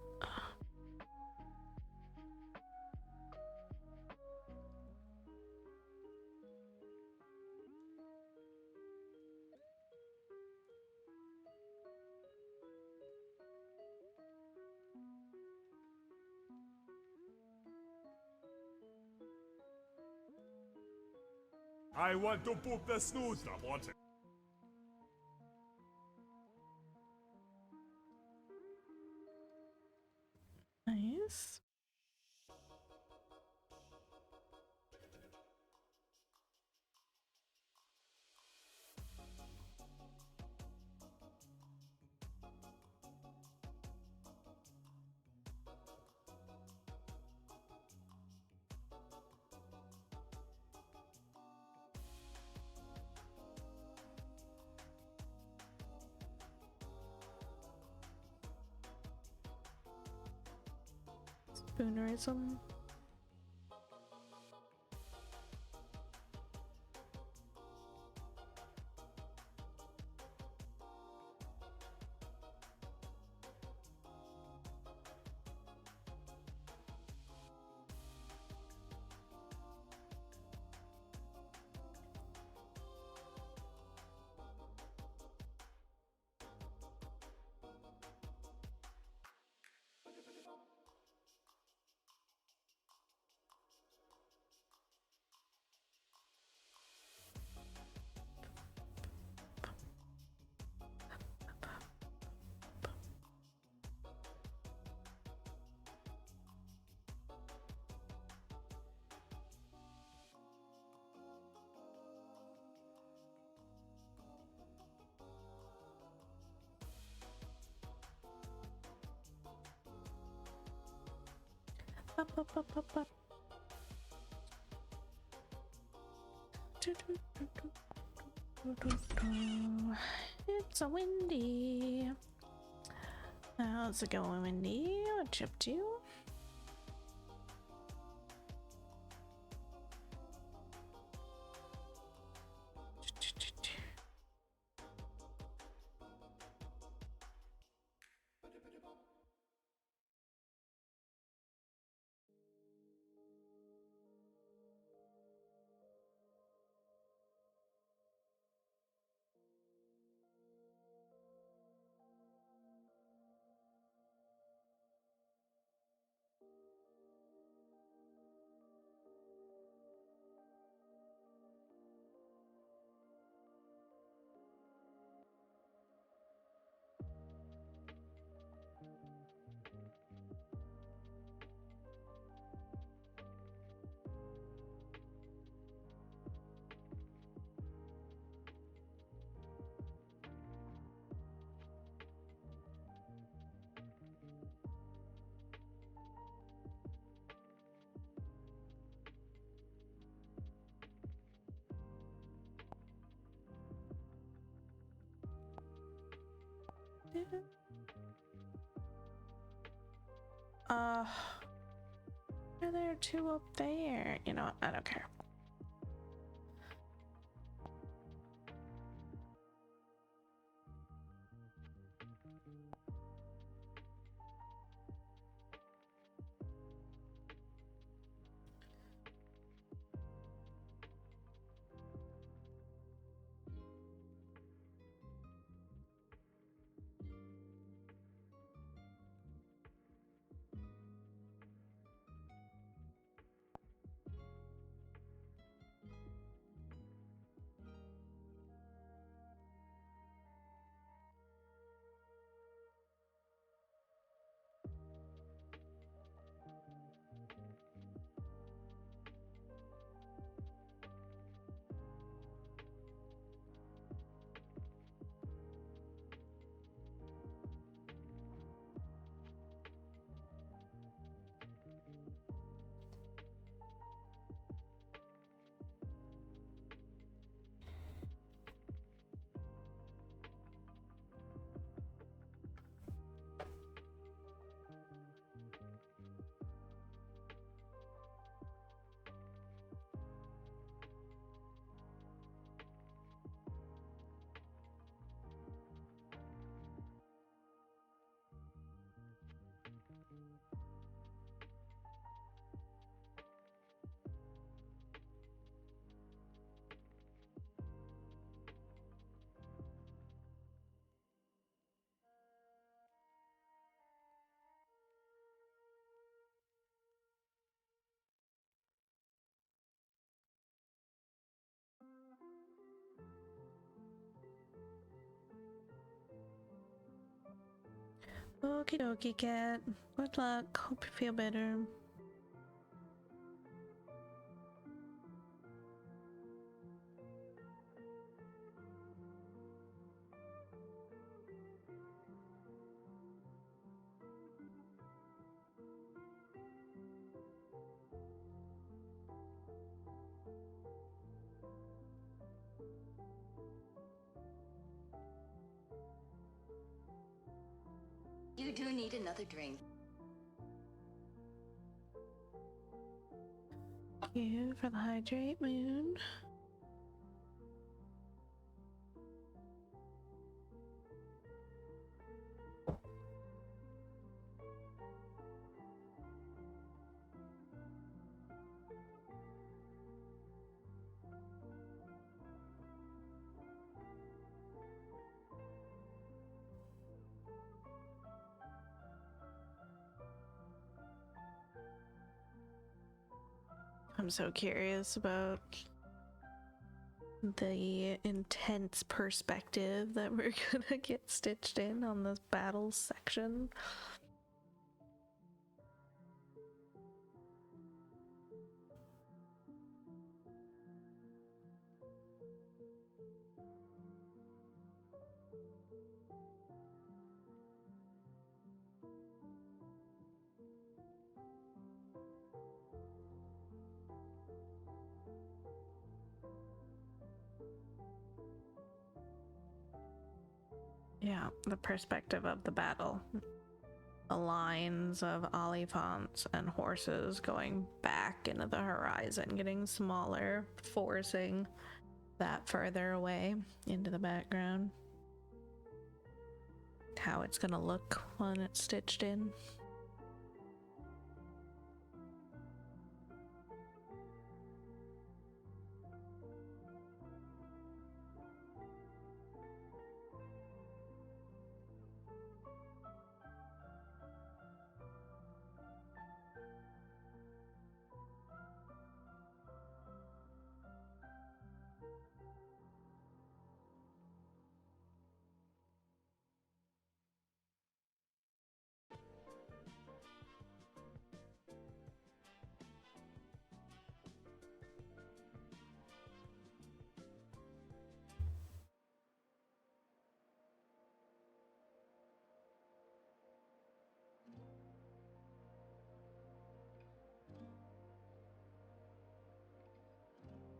[SPEAKER 2] I want to poop the snooze. Stop watching.
[SPEAKER 1] Nice. Spoonerism. Up, up, up, up, up. It's a windy. How's it going, Windy? What you up to? Are there two up there? You know what? I don't care. Okie dokie, cat. Good luck. Hope you feel better.
[SPEAKER 3] You do need another drink.
[SPEAKER 1] you for the hydrate, Moon. I'm so curious about the intense perspective that we're gonna get stitched in on this battle section. Yeah, the perspective of the battle. The lines of oliphants and horses going back into the horizon, getting smaller, forcing that further away into the background. How it's gonna look when it's stitched in.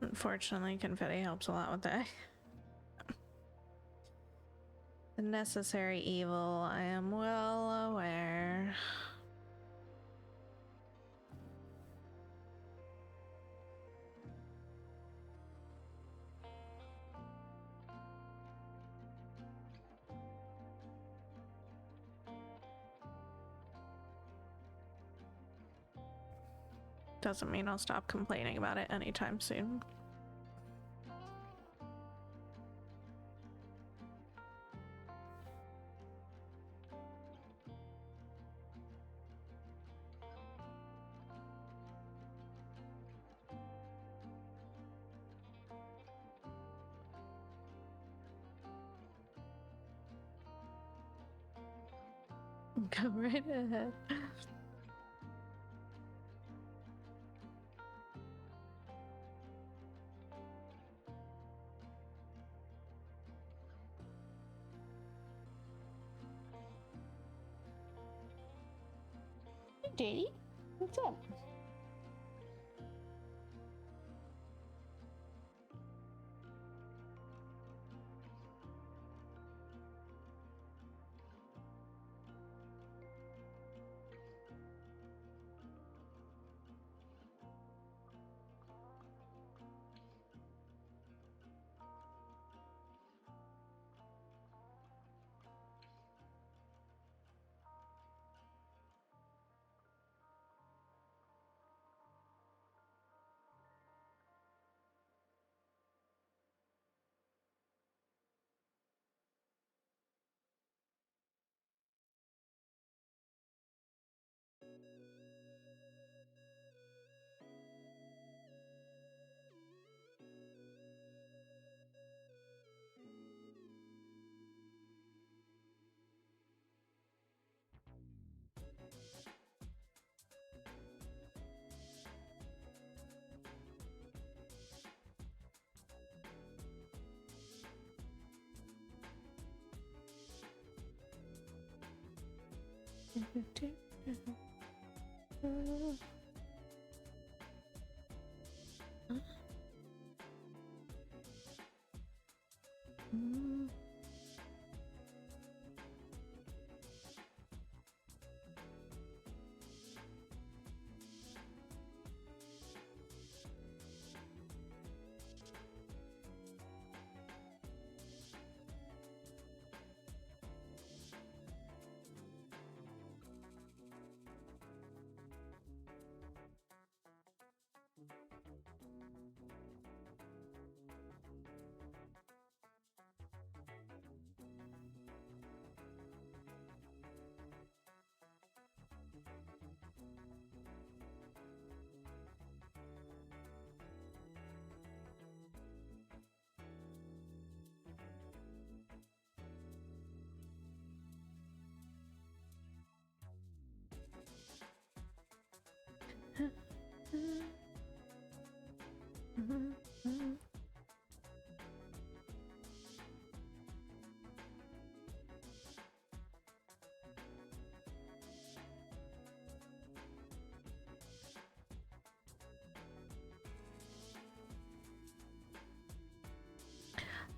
[SPEAKER 1] Unfortunately, confetti helps a lot with that. The necessary evil, I am well aware. Doesn't mean I'll stop complaining about it anytime soon. Go right ahead. Hey, Daddy, what's up?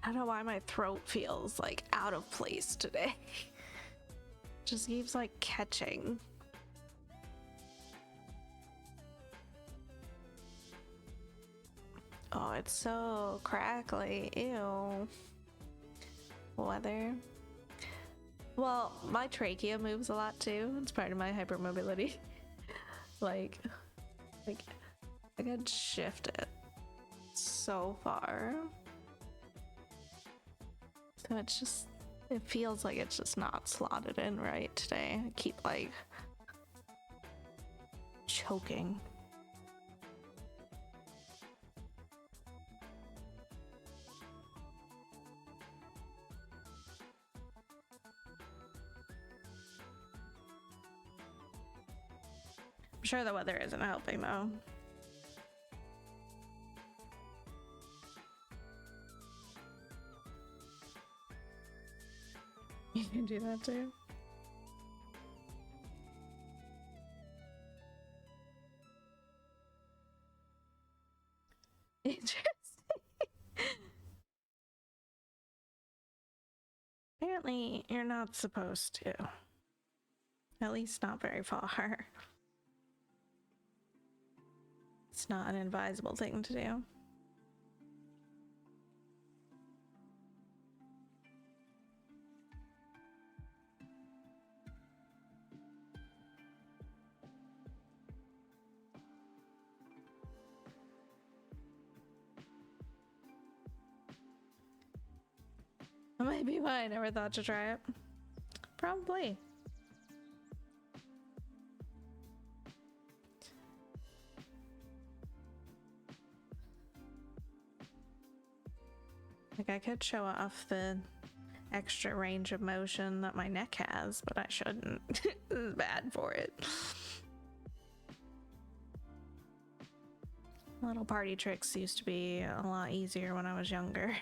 [SPEAKER 1] I don't know why my throat feels like out of place today. Just keeps like catching. Oh, it's so crackly. Ew. Weather. Well, my trachea moves a lot too. It's part of my hypermobility. like I could shift it so far. So it's just, it feels like it's just not slotted in right today. I keep like choking. I'm sure the weather isn't helping though. You can do that too. Interesting. Apparently, you're not supposed to. At least not very far. It's not an advisable thing to do. That might be why I never thought to try it. Probably. Like, I could show off the extra range of motion that my neck has, but I shouldn't. This is bad for it. Little party tricks used to be a lot easier when I was younger.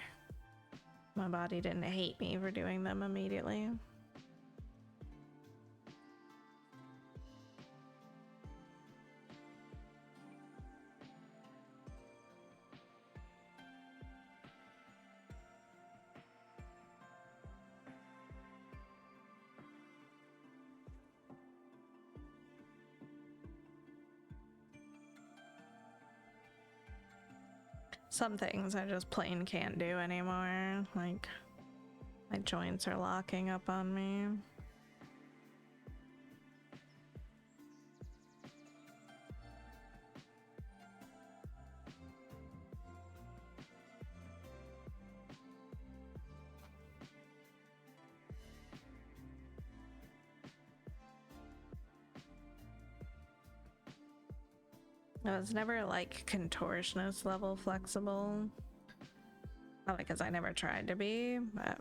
[SPEAKER 1] My body didn't hate me for doing them immediately. Some things I just plain can't do anymore. Like, my joints are locking up on me. I was never like contortionist level flexible. Probably because I never tried to be, but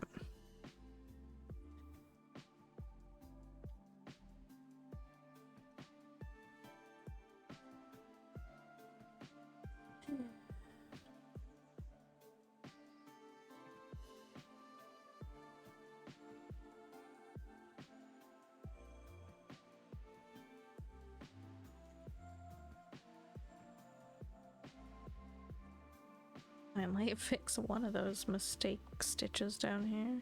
[SPEAKER 1] I might fix one of those mistake stitches down here.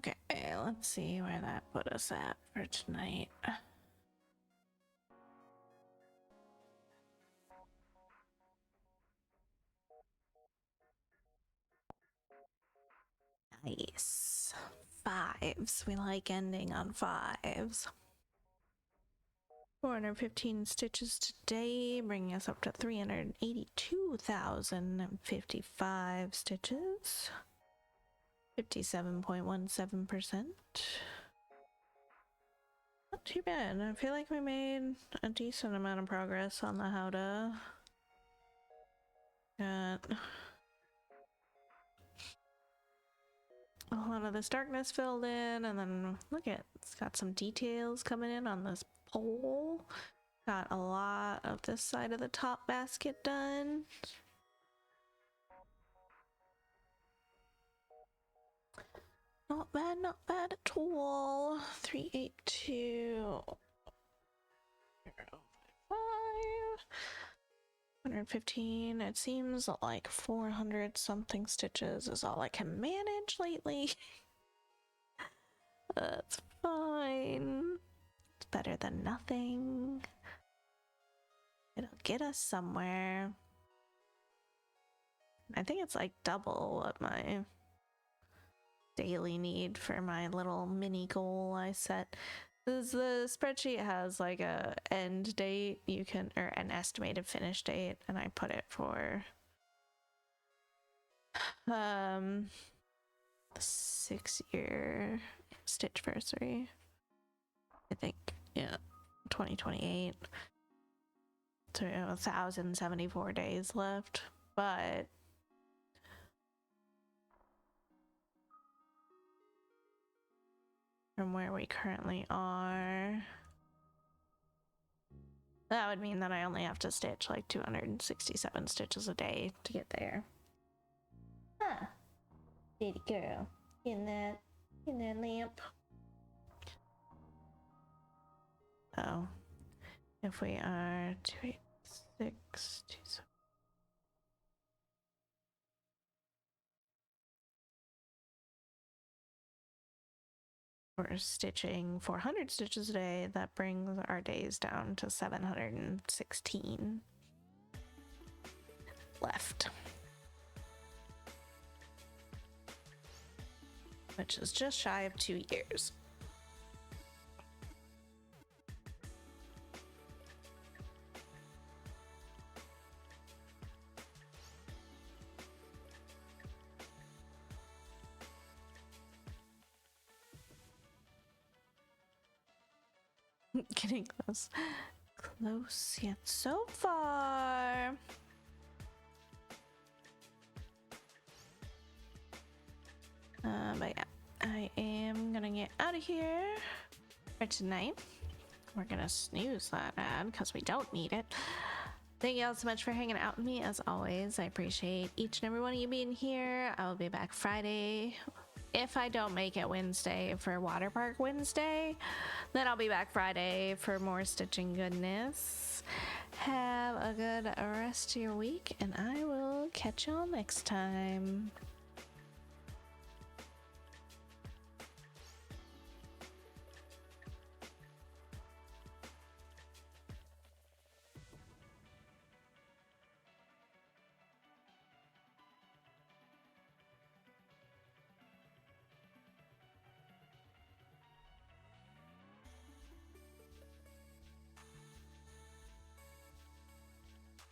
[SPEAKER 1] Okay, let's see where that put us at for tonight. Nice. Fives. We like ending on fives. 415 stitches today, bringing us up to 382,055 stitches. 57.17%. Not too bad. I feel like we made a decent amount of progress on the how to. Got a lot of this darkness filled in, and then look at it's got some details coming in on this pole. Got a lot of this side of the top basket done. Not bad at all. 382. 115. It seems like 400 something stitches is all I can manage lately. That's fine. It's better than nothing. It'll get us somewhere. I think it's like double what my daily need for my little mini goal I set. The spreadsheet has like a end date you can, or an estimated finish date, and I put it for the 6-year stitchversary. I think, yeah, 2028. So 1,074 days left, but from where we currently are, that would mean that I only have to stitch like 267 stitches a day to get there. Huh. Baby girl. In that lamp. Oh. If we are 286, 27. We're stitching 400 stitches a day. That brings our days down to 716 left, which is just shy of 2 years. Getting close yet so far. But yeah, I am gonna get out of here for tonight. We're gonna snooze that ad because we don't need it. Thank you all so much for hanging out with me. As always, I appreciate each and every one of you being here. I will be back Friday. If I don't make it Wednesday for Water Park Wednesday, then I'll be back Friday for more stitching goodness. Have a good rest of your week, and I will catch y'all next time.